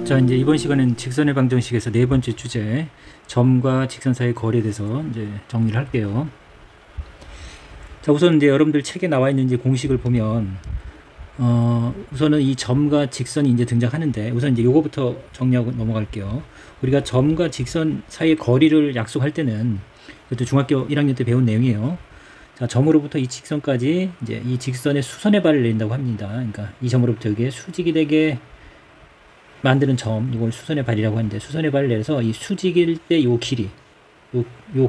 자, 이제 이번 시간은 직선의 방정식에서 네 번째 주제, 점과 직선 사이의 거리에 대해서 이제 정리를 할게요. 자, 우선 이제 여러분들 책에 나와 있는 이제 공식을 보면, 우선은 이 점과 직선이 이제 등장하는데, 우선 이제 요거부터 정리하고 넘어갈게요. 우리가 점과 직선 사이의 거리를 약속할 때는, 이것도 중학교 1학년 때 배운 내용이에요. 자, 점으로부터 이 직선까지 이제 이 직선의 수선의 발을 내린다고 합니다. 그러니까 이 점으로부터 여기에 수직이 되게 만드는 점, 이걸 수선의 발이라고 하는데, 수선의 발을 내려서 이 수직일 때 요 길이, 요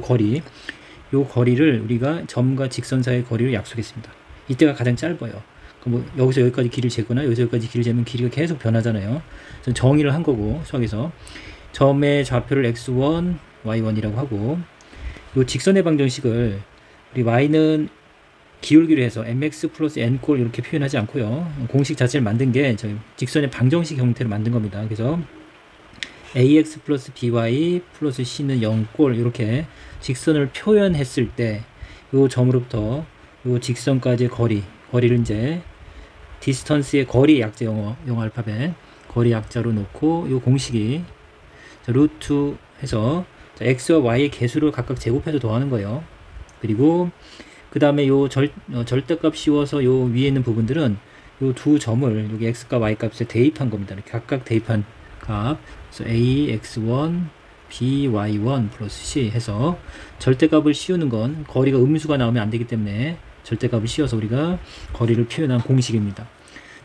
거리를 우리가 점과 직선 사이의 거리를 약속했습니다. 이때가 가장 짧아요. 그럼 뭐 여기서 여기까지 길을 재거나 여기서 여기까지 길을 재면 길이가 계속 변하잖아요. 그래서 정의를 한 거고, 수학에서 점의 좌표를 x1, y1이라고 하고, 요 직선의 방정식을 우리 y는 기울기로 해서 mx 플러스 n꼴 이렇게 표현하지 않고요. 공식 자체를 만든 게 저희 직선의 방정식 형태로 만든 겁니다. 그래서 ax 플러스 by 플러스 c는 0꼴 이렇게 직선을 표현했을 때 요 점으로부터 요 직선까지의 거리를 이제 디스턴스의 거리 약자 영어 알파벳 거리 약자로 놓고 요 공식이 루트 해서 x와 y의 개수를 각각 제곱해서 더하는 거예요. 그리고 그 다음에 요 절대값 씌워서 요 위에 있는 부분들은 요 두 점을 여기 x값 y값에 대입한 겁니다. 이렇게 각각 대입한 값. 그래서 a x1 b y1 플러스 c 해서 절대값을 씌우는 건 거리가 음수가 나오면 안 되기 때문에 절대값을 씌워서 우리가 거리를 표현한 공식입니다.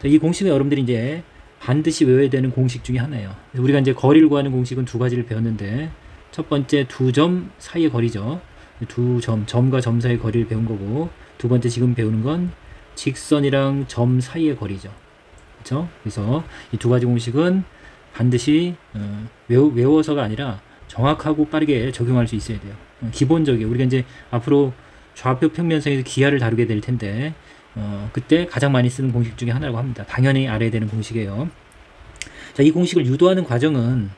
자, 이 공식은 여러분들이 이제 반드시 외워야 되는 공식 중에 하나예요. 우리가 이제 거리를 구하는 공식은 두 가지를 배웠는데, 첫 번째 두 점 사이의 거리죠. 점과 점 사이의 거리를 배운 거고, 두 번째 지금 배우는 건 직선이랑 점 사이의 거리죠. 그렇죠? 그래서 이 두 가지 공식은 반드시 외워서가 아니라 정확하고 빠르게 적용할 수 있어야 돼요. 기본적이에요. 우리가 이제 앞으로 좌표 평면상에서 기하를 다루게 될 텐데, 그때 가장 많이 쓰는 공식 중에 하나라고 합니다. 당연히 알아야 되는 공식이에요. 자, 이 공식을 유도하는 과정은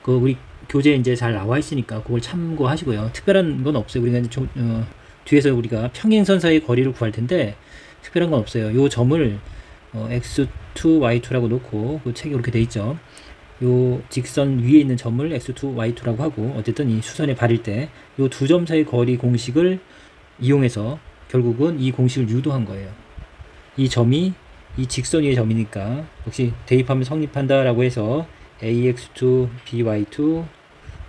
우리 교재에 이제 잘 나와 있으니까 그걸 참고하시고요. 특별한 건 없어요. 우리가 이제 뒤에서 우리가 평행선 사이의 거리를 구할 텐데 특별한 건 없어요. 요 점을 x2, y2라고 놓고 그 책에 그렇게 돼 있죠. 요 직선 위에 있는 점을 x2, y2라고 하고, 어쨌든 이 수선의 발일 때 요 두 점 사이 거리 공식을 이용해서 결국은 이 공식을 유도한 거예요. 이 점이 이 직선 위의 점이니까 역시 대입하면 성립한다라고 해서 ax2, by2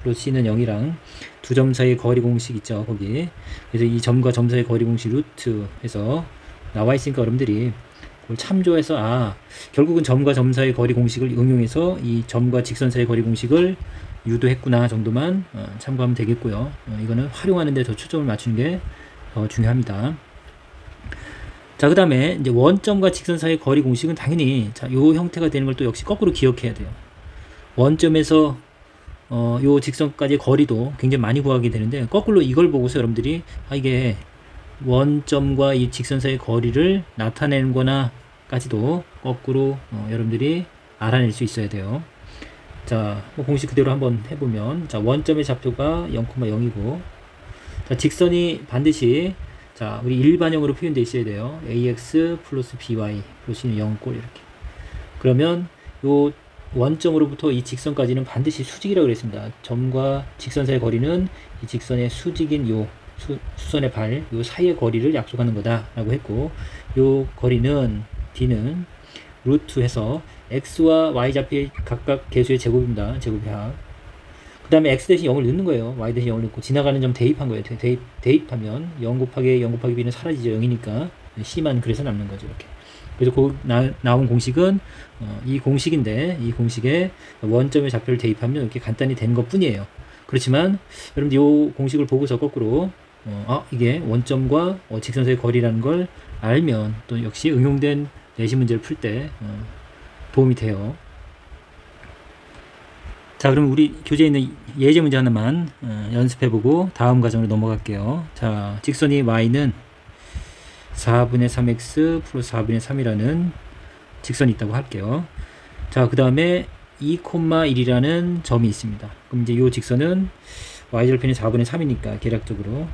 플러스 c는 0이랑 두 점 사이의 거리 공식 있죠, 거기. 그래서 이 점과 점 사이의 거리 공식 루트 해서 나와 있으니까 여러분들이 그걸 참조해서 결국은 점과 점 사이의 거리 공식을 응용해서 이 점과 직선 사이의 거리 공식을 유도했구나 정도만 참고하면 되겠고요. 이거는 활용하는 데 더 초점을 맞추는 게 더 중요합니다. 자, 그 다음에 이제 원점과 직선 사이의 거리 공식은 당연히 요 형태가 되는 걸 또 역시 거꾸로 기억해야 돼요. 원점에서 요 직선까지의 거리도 굉장히 많이 구하게 되는데, 거꾸로 이걸 보고서 여러분들이 이게 원점과 이 직선 사이의 거리를 나타내는 거나 까지도 거꾸로 여러분들이 알아낼 수 있어야 돼요. 자, 공식 그대로 한번 해보면, 자, 원점의 좌표가 0,0이고, 자, 직선이 반드시 우리 일반형으로 표현되어 있어야 돼요. ax 플러스 by 플러스 0꼴 이렇게. 그러면 요 원점으로부터 이 직선까지는 반드시 수직이라고 그랬습니다. 점과 직선 사이의 거리는 이 직선의 수직인 요 수선의 발, 요 사이의 거리를 약속하는 거다 라고 했고, 요 거리는 d는 루트 해서 x와 y 좌표의 각각 개수의 제곱입니다. 제곱의 합. 그 다음에 x 대신 0을 넣는 거예요. y 대신 0을 넣고 지나가는 점 대입한 거예요. 대입하면 0 곱하기 0 곱하기 b는 사라지죠. 0이니까 c만 그래서 남는 거죠. 이렇게. 그래서 나온 공식은 이 공식인데, 이 공식에 원점의 좌표를 대입하면 이렇게 간단히 되는 것 뿐이에요. 그렇지만 여러분들 이 공식을 보고서 거꾸로 이게 원점과 직선 사이의 거리라는 걸 알면 또 역시 응용된 내신 문제를 풀 때 도움이 돼요. 자, 그럼 우리 교재에 있는 예제 문제 하나만 연습해보고 다음 과정으로 넘어갈게요. 자, 직선이 y는 4분의 3x 플러스 4분의 3이라는 직선이 있다고 할게요. 자, 그 다음에 2,1이라는 점이 있습니다. 그럼 이제 이 직선은 y절편이 4분의 3이니까 계략적으로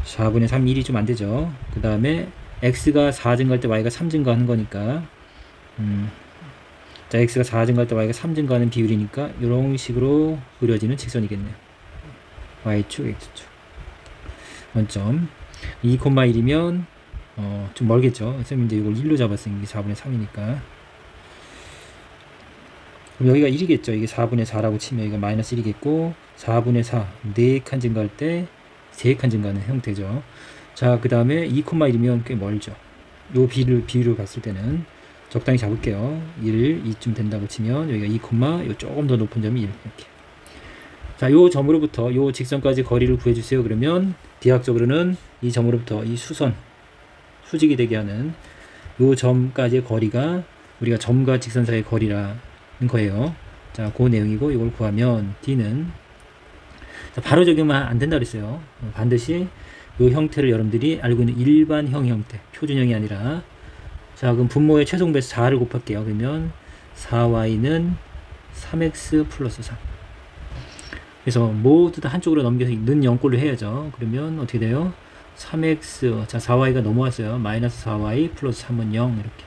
4분의 3, 1이 좀 안되죠. 그 다음에 x가 4 증가할 때 y가 3 증가하는 거니까 자, x가 4 증가할 때 y가 3 증가하는 비율이니까 이런 식으로 그려지는 직선이겠네요. y축, x축. 원점 2,1이면 좀 멀겠죠. 선생님 이제 이걸 1로 잡았으니 이게 4분의 3이니까. 그럼 여기가 1이겠죠. 이게 4분의 4라고 치면 이거 마이너스 1이겠고 4분의 4, 4칸 증가할 때 3칸 증가하는 형태죠. 자, 그 다음에 2,1이면 꽤 멀죠. 요 비율을 봤을 때는 적당히 잡을게요. 1, 2쯤 된다고 치면 여기가 2, 요 조금 더 높은 점이 1 이렇게. 자, 요 점으로부터 요 직선까지 거리를 구해주세요. 그러면 비학적으로는 이 점으로부터 이 수직이 되게 하는 요 점까지의 거리가 우리가 점과 직선 사이의 거리라는 거예요. 자, 그 내용이고 이걸 구하면 D는 자, 바로 적용만 안 된다 그랬어요. 반드시 요 형태를 여러분들이 알고 있는 일반형 형태, 표준형이 아니라. 자, 그럼 분모의 최종 배수 4를 곱할게요. 그러면 4y는 3x 플러스 3. 그래서 모두 다 한쪽으로 넘겨서 는 0꼴로 해야죠. 그러면 어떻게 돼요? 3x, 자, 4y가 넘어왔어요. 마이너스 4y 플러스 3은 0 이렇게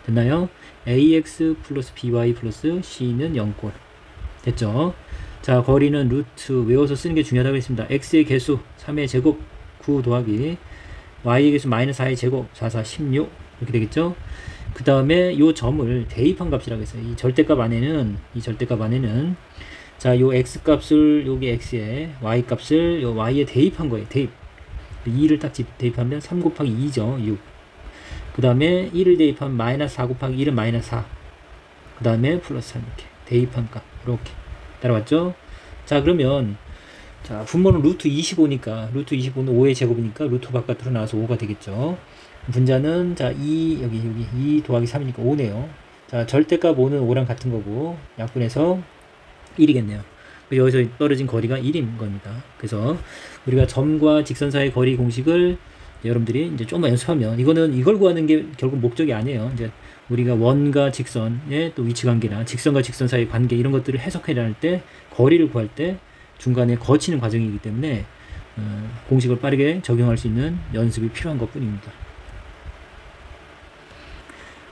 됐나요? ax 플러스 by 플러스 c는 0꼴 됐죠? 자, 거리는 루트 외워서 쓰는 게 중요하다고 했습니다. x의 개수 3의 제곱 9 더하기 y의 개수 마이너스 4의 제곱 4, 4, 16 이렇게 되겠죠? 그 다음에 요 점을 대입한 값이라고 했어요. 이 절대값 안에는 자, 요 x 값을 여기 x에 y 값을 요 y에 대입한 거예요. 대입 2를 딱 대입하면 3 곱하기 2죠. 6. 그 다음에 1을 대입하면 마이너스 4 곱하기 1은 마이너스 4. 그 다음에 플러스 3 이렇게 대입한 값 이렇게 따라왔죠. 자, 그러면 자, 분모는 루트 25니까 루트 25는 5의 제곱이니까 루트 바깥으로 나와서 5가 되겠죠. 분자는 자, 2 여기 2 더하기 3이니까 5네요. 자, 절대값 5는 5랑 같은 거고 약분해서 1이겠네요. 여기서 떨어진 거리가 1인 겁니다. 그래서 우리가 점과 직선 사이의 거리 공식을 여러분들이 이제 조금만 연습하면 이걸 구하는 게 결국 목적이 아니에요. 이제 우리가 원과 직선의 또 위치 관계나 직선과 직선 사이의 관계 이런 것들을 해석해야 할 때 거리를 구할 때 중간에 거치는 과정이기 때문에 공식을 빠르게 적용할 수 있는 연습이 필요한 것 뿐입니다.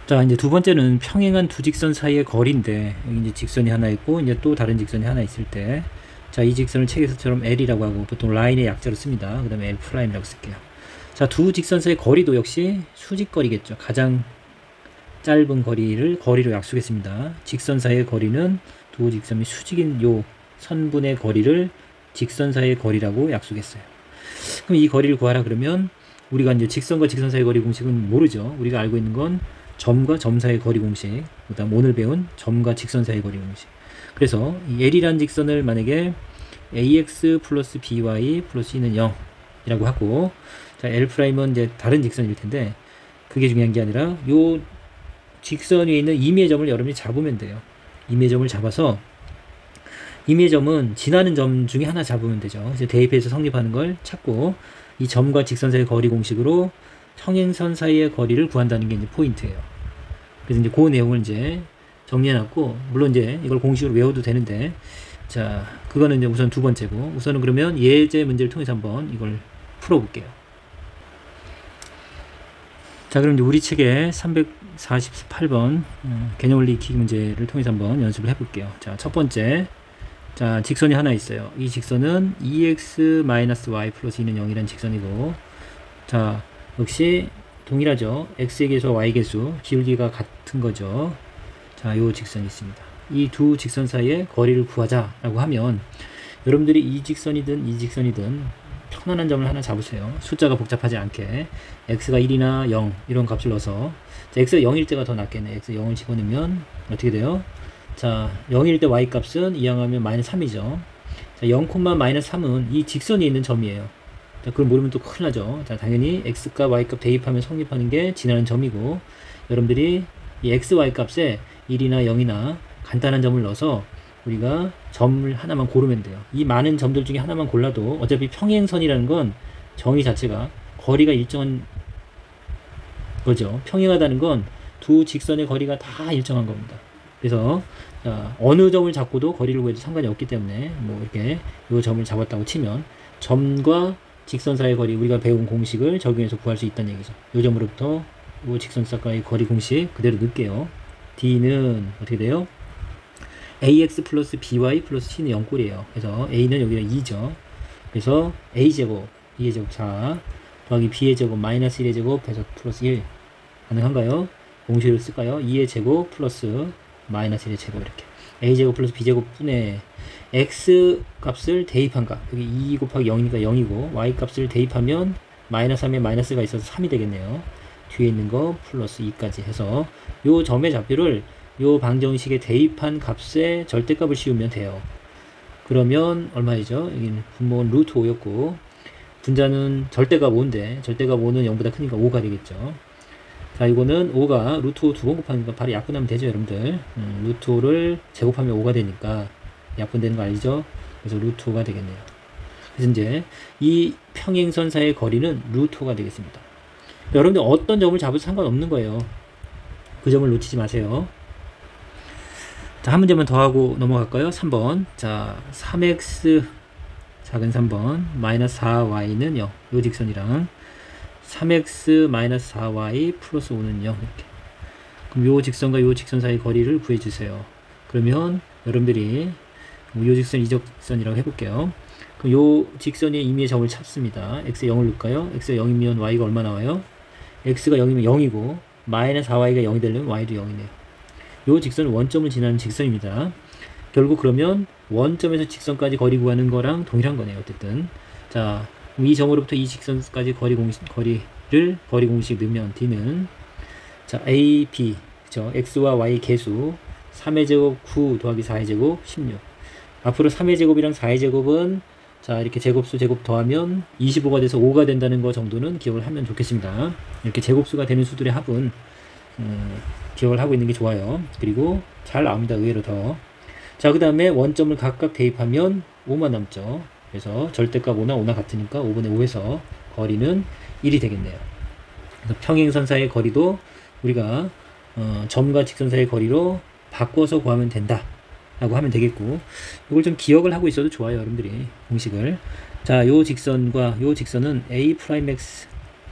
자, 이제 두 번째는 평행한 두 직선 사이의 거리인데 여기 이제 직선이 하나 있고 이제 또 다른 직선이 하나 있을 때 자, 이 직선을 책에서처럼 L이라고 하고 보통 라인의 약자로 씁니다. 그 다음에 L'이라고 쓸게요. 자, 두 직선 사이의 거리도 역시 수직거리겠죠. 가장 짧은 거리로 약속했습니다. 직선 사이의 거리는 두 직선이 수직인 요 선분의 거리를 직선 사이의 거리라고 약속했어요. 그럼 이 거리를 구하라 그러면 우리가 이제 직선과 직선 사이의 거리 공식은 모르죠. 우리가 알고 있는 건 점과 점 사이의 거리 공식, 그 다음 오늘 배운 점과 직선 사이의 거리 공식. 그래서 이 L이라는 직선을 만약에 ax 플러스 by 플러스 c는 0이라고 하고, 자, L'은 이제 다른 직선일 텐데 그게 중요한 게 아니라 요 직선 위에 있는 임의의 점을 여러분이 잡으면 돼요. 임의의 점을 잡아서 임의의 점은 지나는 점 중에 하나 잡으면 되죠. 이제 대입해서 성립하는 걸 찾고 이 점과 직선 사이의 거리 공식으로 평행선 사이의 거리를 구한다는 게 이제 포인트예요. 그래서 이제 그 내용을 이제 정리해놨고, 물론 이제 이걸 공식으로 외워도 되는데, 자, 그거는 이제 우선 두 번째고, 우선은 그러면 예제 문제를 통해서 한번 이걸 풀어볼게요. 자, 그럼 이제 우리 책의 348번 개념원리 익히기 문제를 통해서 한번 연습을 해볼게요. 자, 첫 번째, 자, 직선이 하나 있어요. 이 직선은 2x-y 플러스 2는 0이라는 직선이고, 자, 역시 동일하죠. x의 개수와 y 개수 기울기가 같은 거죠. 자, 요 직선이 있습니다. 이 두 직선 사이의 거리를 구하자라고 하면 여러분들이 이 직선이든 편안한 점을 하나 잡으세요. 숫자가 복잡하지 않게 x가 1이나 0 이런 값을 넣어서, 자, x가 0일 때가 더 낫겠네. x 0을 집어넣으면 어떻게 돼요? 자, 0일 때 y 값은 이항하면 마이너스 3이죠. 자, 0, 마이너스 3은 이 직선에 있는 점이에요. 자, 그걸 모르면 또 큰일 나죠. 자, 당연히 x값, y값 대입하면 성립하는 게 지나는 점이고, 여러분들이 이 x, y 값에 1이나 0이나 간단한 점을 넣어서 우리가 점을 하나만 고르면 돼요. 이 많은 점들 중에 하나만 골라도 어차피 평행선이라는 건 정의 자체가 거리가 일정한 거죠. 평행하다는 건 두 직선의 거리가 다 일정한 겁니다. 그래서 자, 어느 점을 잡고도 거리를 구해도 상관이 없기 때문에 뭐 이렇게 이 점을 잡았다고 치면 점과 직선 사이의 거리, 우리가 배운 공식을 적용해서 구할 수 있다는 얘기죠. 이 점으로부터 이 직선 사이의 거리 공식 그대로 넣을게요. D는 어떻게 돼요? ax 플러스 by 플러스 c는 0꼴이에요. 그래서 a는 여기가 2죠. 그래서 a제곱 2의 제곱 4 더하기 b의 제곱 마이너스 1의 제곱 해서 플러스 1 가능한가요? 공식을 쓸까요? 2의 제곱 플러스 마이너스 1의 제곱 이렇게 a제곱 플러스 b제곱 분의 x 값을 대입한 값 여기 2 곱하기 0이니까 0이고 y 값을 대입하면 마이너스 3에 마이너스가 있어서 3이 되겠네요. 뒤에 있는 거 플러스 2까지 해서 요 점의 좌표를 요 방정식에 대입한 값에 절대값을 씌우면 돼요. 그러면 얼마이죠? 여기는 분모는 루트 5였고 분자는 절대값 5인데 절대값 5는 0보다 크니까 5가 되겠죠. 자, 이거는 5가 루트 5 두 번 곱하니까 바로 약분하면 되죠, 여러분들. 루트 5를 제곱하면 5가 되니까 약분되는 거 알죠? 그래서 루트 5가 되겠네요. 그래서 이제 이 평행선 사이의 거리는 루트 5가 되겠습니다. 여러분들 어떤 점을 잡아도 상관없는 거예요. 그 점을 놓치지 마세요. 자, 한 문제만 더 하고 넘어갈까요? 3번. 자, 3x 작은 3번 마이너스 4y는 0. 요 직선이랑 3x 마이너스 4y 플러스 5는 0 이렇게. 그럼 요 직선과 요 직선 사이 거리를 구해주세요. 그러면 여러분들이 요 직선 이 직선이라고 해볼게요. 그럼 요 직선의 임의의 점을 찾습니다. x에 0을 넣을까요? x가 0이면 y가 얼마 나와요? x가 0이면 0이고 마이너스 4y가 0이 되려면 y도 0이네요. 요 직선은 원점을 지나는 직선입니다. 결국 그러면 원점에서 직선까지 거리 구하는 거랑 동일한 거네요. 어쨌든 자, 이 점으로부터 이 직선까지 거리 공식 넣으면 d는 자 a, b 그쵸? x와 y 개수 3의 제곱 9 더하기 4의 제곱 16 앞으로 3의 제곱이랑 4의 제곱은 자 이렇게 제곱수 제곱 더하면 25가 돼서 5가 된다는 거 정도는 기억을 하면 좋겠습니다. 이렇게 제곱수가 되는 수들의 합은 기억을 하고 있는 게 좋아요. 그리고 잘 나옵니다. 의외로 더. 자, 그 다음에 원점을 각각 대입하면 5만 남죠. 그래서 절대값 5나 같으니까 5분의 5에서 거리는 1이 되겠네요. 그래서 평행선 사이의 거리도 우리가 점과 직선 사이의 거리로 바꿔서 구하면 된다 라고 하면 되겠고 이걸 좀 기억을 하고 있어도 좋아요. 여러분들이 공식을. 자, 요 직선과 요 직선은 a'x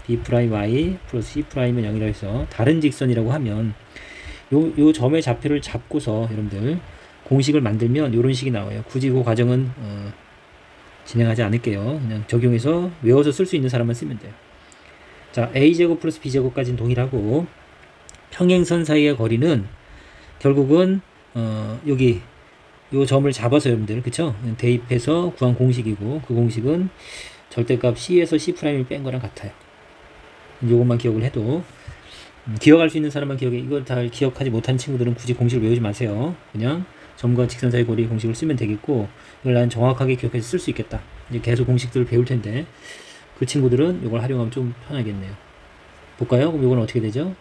b'y 플러스 c'은 0이라고 해서 다른 직선이라고 하면 요 점의 좌표를 잡고서 여러분들 공식을 만들면 이런 식이 나와요. 굳이 그 과정은 진행하지 않을게요. 그냥 적용해서 외워서 쓸 수 있는 사람만 쓰면 돼요. 자, a제곱 플러스 b제곱까지는 동일하고 평행선 사이의 거리는 결국은 여기 요 점을 잡아서 여러분들 그쵸? 대입해서 구한 공식이고 그 공식은 절대값 c에서 c'을 뺀 거랑 같아요. 요것만 기억을 해도 기억할 수 있는 사람만 기억해. 이걸 다 기억하지 못한 친구들은 굳이 공식을 외우지 마세요. 그냥 점과 직선 사이 거리 공식을 쓰면 되겠고 이걸 난 정확하게 기억해서 쓸 수 있겠다. 이제 계속 공식들을 배울 텐데 그 친구들은 이걸 활용하면 좀 편하겠네요. 볼까요? 그럼 이건 어떻게 되죠?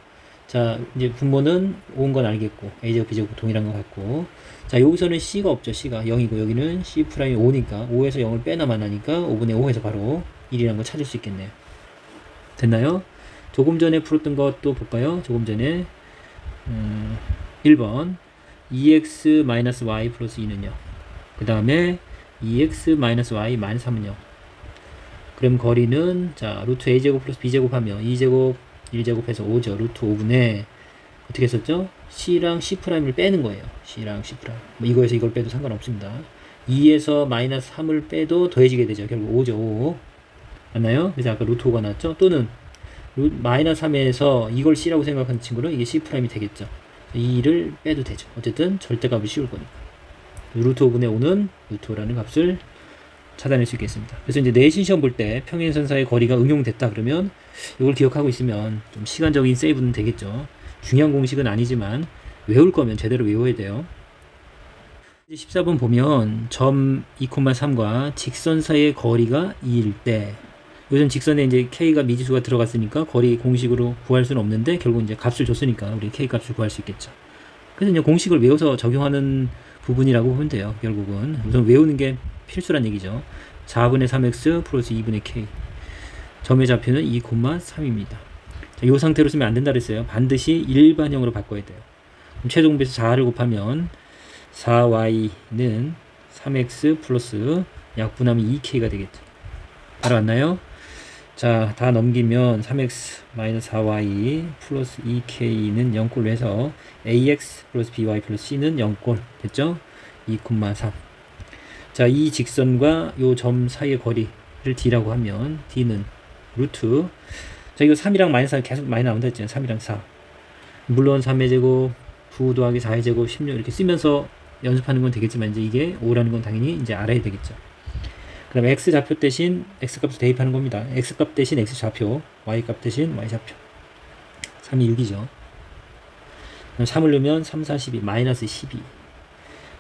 자, 이제 분모는 5인 건 알겠고 a제곱 b제곱 동일한 것 같고 자, 여기서는 c가 없죠. c가 0이고 여기는 c'이 5니까 5에서 0을 빼나만 하니까 5분의 5에서 바로 1이라는 걸 찾을 수 있겠네요. 됐나요? 조금 전에 풀었던 것도 볼까요? 조금 전에 1번 2x-y 플러스 2는요. 그 다음에 2x-y 마이너스 3은요. 그럼 거리는 자 루트 a제곱 플러스 b제곱 하면 2제곱 1제곱 해서 5죠. 루트 5분의 어떻게 했었죠? c랑 c'을 빼는 거예요. c랑 c'. 뭐 이거에서 이걸 빼도 상관없습니다. 2에서 마이너스 3을 빼도 더해지게 되죠. 결국 5죠. 5. 맞나요? 그래서 아까 루트 5가 나왔죠? 또는 마이너스 3에서 이걸 c라고 생각하는 친구는 이게 c' 되겠죠. 2를 빼도 되죠. 어쨌든 절대값을 씌울 거니까. 루트 5분의 5는 루트 5라는 값을 찾아낼 수 있겠습니다. 그래서 이제 내신 시험 볼 때 평행선 사이의 거리가 응용됐다 그러면 이걸 기억하고 있으면 좀 시간적인 세이브는 되겠죠. 중요한 공식은 아니지만 외울 거면 제대로 외워야 돼요. 14번 보면 점 2,3과 직선 사이의 거리가 2일 때 요즘 직선에 이제 k가 미지수가 들어갔으니까 거리 공식으로 구할 수는 없는데 결국 이제 값을 줬으니까 우리 k 값을 구할 수 있겠죠. 그래서 이제 공식을 외워서 적용하는 부분이라고 보면 돼요. 결국은 우선 외우는 게 필수란 얘기죠. 4분의 3x 플러스 2분의 k 점의 좌표는 2,3입니다. 이 상태로 쓰면 안 된다 그랬어요. 반드시 일반형으로 바꿔야 돼요. 그럼 최종배수 4를 곱하면 4y는 3x 플러스 약분하면 2k가 되겠죠. 알아왔나요? 자, 다 넘기면 3x-4y 플러스 2k는 0꼴로 해서 ax 플러스 by 플러스 c는 0꼴 됐죠? 2,3. 자, 이 직선과 요 점 사이의 거리를 d라고 하면 d는 루트, 자, 이거 3이랑 마이너스 4 계속 많이 나온다 했잖아요. 3이랑 4. 물론 3의 제곱 9 더하기 4의 제곱 16 이렇게 쓰면서 연습하는 건 되겠지만 이제 이게 5라는 건 당연히 이제 알아야 되겠죠. 그럼 x 좌표 대신 x 값을 대입하는 겁니다. x 값 대신 x 좌표, y 값 대신 y 좌표. 3이 6이죠. 그럼 3을 넣으면 3, 4, 12, 마이너스 12.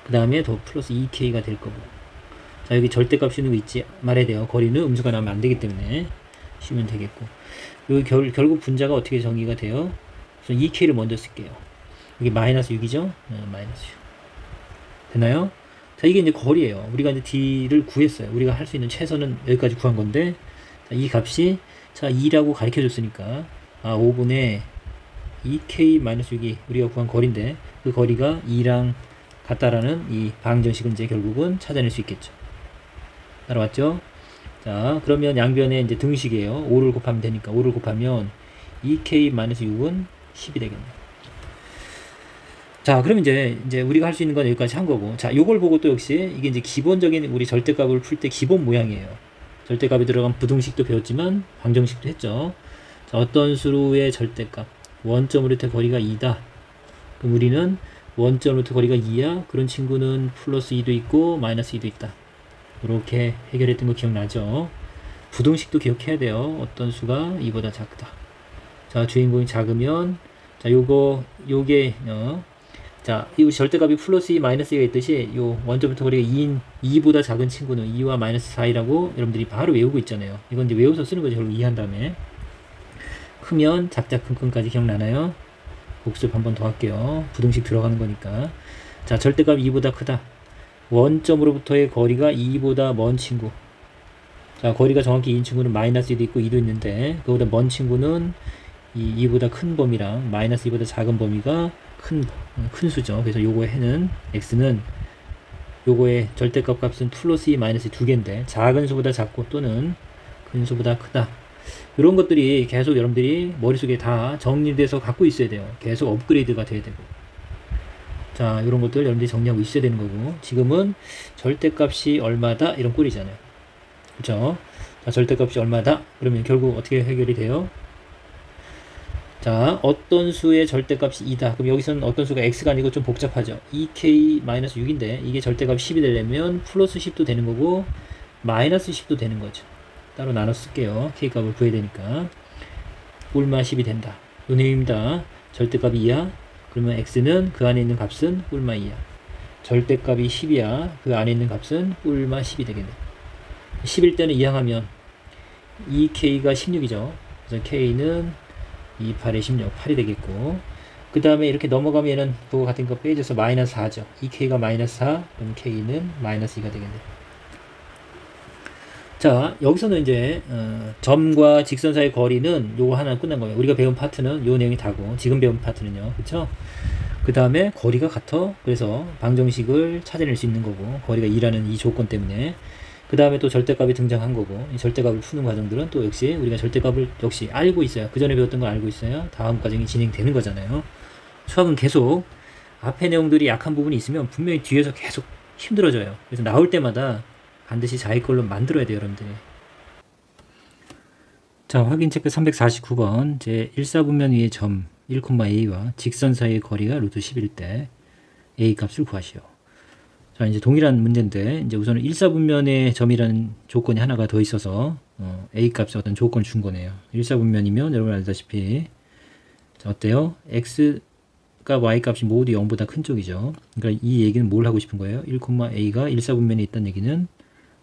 그 다음에 더 플러스 2k가 될 거고. 자, 여기 절대값 씌우는 거 있지 말해야 돼요. 거리는 음수가 나오면 안 되기 때문에 씌우면 되겠고. 여기 결국 분자가 어떻게 정의가 돼요? 그래서 2k를 먼저 쓸게요. 여기 마이너스 6이죠? 마이너스 6. 되나요? 자, 이게 이제 거리예요. 우리가 이제 d를 구했어요. 우리가 할 수 있는 최선은 여기까지 구한 건데, 자, 이 값이, 자, 2라고 가르쳐 줬으니까, 5분의 2k-6이 우리가 구한 거리인데, 그 거리가 2랑 같다라는 이 방정식은 이제 결국은 찾아낼 수 있겠죠. 따라왔죠? 자, 그러면 양변에 이제 등식이에요. 5를 곱하면 되니까, 5를 곱하면 2k-6은 10이 되겠네요. 자, 그럼 이제 우리가 할 수 있는 건 여기까지 한 거고. 자, 요걸 보고 또 역시 이게 이제 기본적인 우리 절대값을 풀 때 기본 모양이에요. 절대값이 들어간 부등식도 배웠지만 방정식도 했죠. 자, 어떤 수의 절대값. 원점으로부터 거리가 2다. 그럼 우리는 원점으로부터 거리가 2야. 그런 친구는 플러스 2도 있고 마이너스 2도 있다. 이렇게 해결했던 거 기억나죠? 부등식도 기억해야 돼요. 어떤 수가 2보다 작다. 자, 주인공이 작으면, 자, 요게 자, 이 절대값이 플러스 2, 마이너스 2가 있듯이 요 원점부터 거리가 2보다 작은 친구는 2와 마이너스 4이라고 여러분들이 바로 외우고 있잖아요. 이건 이제 외워서 쓰는 거죠. 결국 이해한 다음에. 크면 작자 큰큰까지 기억나나요? 복습 한 번 더 할게요. 부등식 들어가는 거니까. 자, 절대값 2보다 크다. 원점으로부터의 거리가 2보다 먼 친구. 자, 거리가 정확히 2인 친구는 마이너스 2도 있고 2도 있는데, 그보다 먼 친구는 이 2보다 큰 범위랑 마이너스 2보다 작은 범위가 큰 수죠. 그래서 요거의 해는 x는 요거의 절대값 값은 플러스 2 마이너스 2 개인데 작은 수보다 작고 또는 큰 수보다 크다. 이런 것들이 계속 여러분들이 머릿속에 다 정리돼서 갖고 있어야 돼요. 계속 업그레이드가 돼야 되고. 자, 이런 것들 여러분들이 정리하고 있어야 되는 거고, 지금은 절대값이 얼마다 이런 꼴이잖아요. 그렇죠? 자, 절대값이 얼마다 그러면 결국 어떻게 해결이 돼요? 자, 어떤 수의 절대값이 2다. 그럼 여기서는 어떤 수가 x가 아니고 좀 복잡하죠. 2k-6인데 이게 절대값 10이 되려면 플러스 10도 되는 거고 마이너스 10도 되는 거죠. 따로 나눠 쓸게요. k값을 구해야 되니까. 꿀마 10이 된다. 요 내용입니다. 절대값이 2야. 그러면 x는 그 안에 있는 값은 꿀마 2야. 절대값이 10이야. 그 안에 있는 값은 꿀마 10이 되겠네. 10일 때는 이항하면 2k가 16이죠. 그래서 k는 2, 8에 16, 8이 되겠고, 그 다음에 이렇게 넘어가면은 그거 같은 거 빼줘서 마이너스 4죠. 2k가 마이너스 4, 그럼 k는 마이너스 2가 되겠네요. 자, 여기서는 이제 점과 직선 사이의 거리는 요거 하나 끝난 거예요. 우리가 배운 파트는 요 내용이 다고, 지금 배운 파트는요. 그쵸? 그 다음에 거리가 같아. 그래서 방정식을 찾아낼 수 있는 거고, 거리가 2라는 이 조건 때문에. 그 다음에 또 절대값이 등장한 거고, 이 절대값을 푸는 과정들은 또 역시 우리가 절대값을 역시 알고 있어야, 그 전에 배웠던 걸 알고 있어야 다음 과정이 진행되는 거잖아요. 수학은 계속 앞에 내용들이 약한 부분이 있으면 분명히 뒤에서 계속 힘들어져요. 그래서 나올 때마다 반드시 자기 걸로 만들어야 돼요, 여러분들이. 자, 확인 체크 349번. 제 1사분면 위의 점 1,a와 직선 사이의 거리가 루트 10일 때 a 값을 구하시오. 자, 이제 동일한 문제인데, 이제 우선은 1사분면의 점이라는 조건이 하나가 더 있어서, a 값에 어떤 조건을 준 거네요. 1사분면이면 여러분 알다시피, 자, 어때요? x 값, y 값이 모두 0보다 큰 쪽이죠. 그러니까 이 얘기는 뭘 하고 싶은 거예요? 1,a가 1사분면에 있다는 얘기는,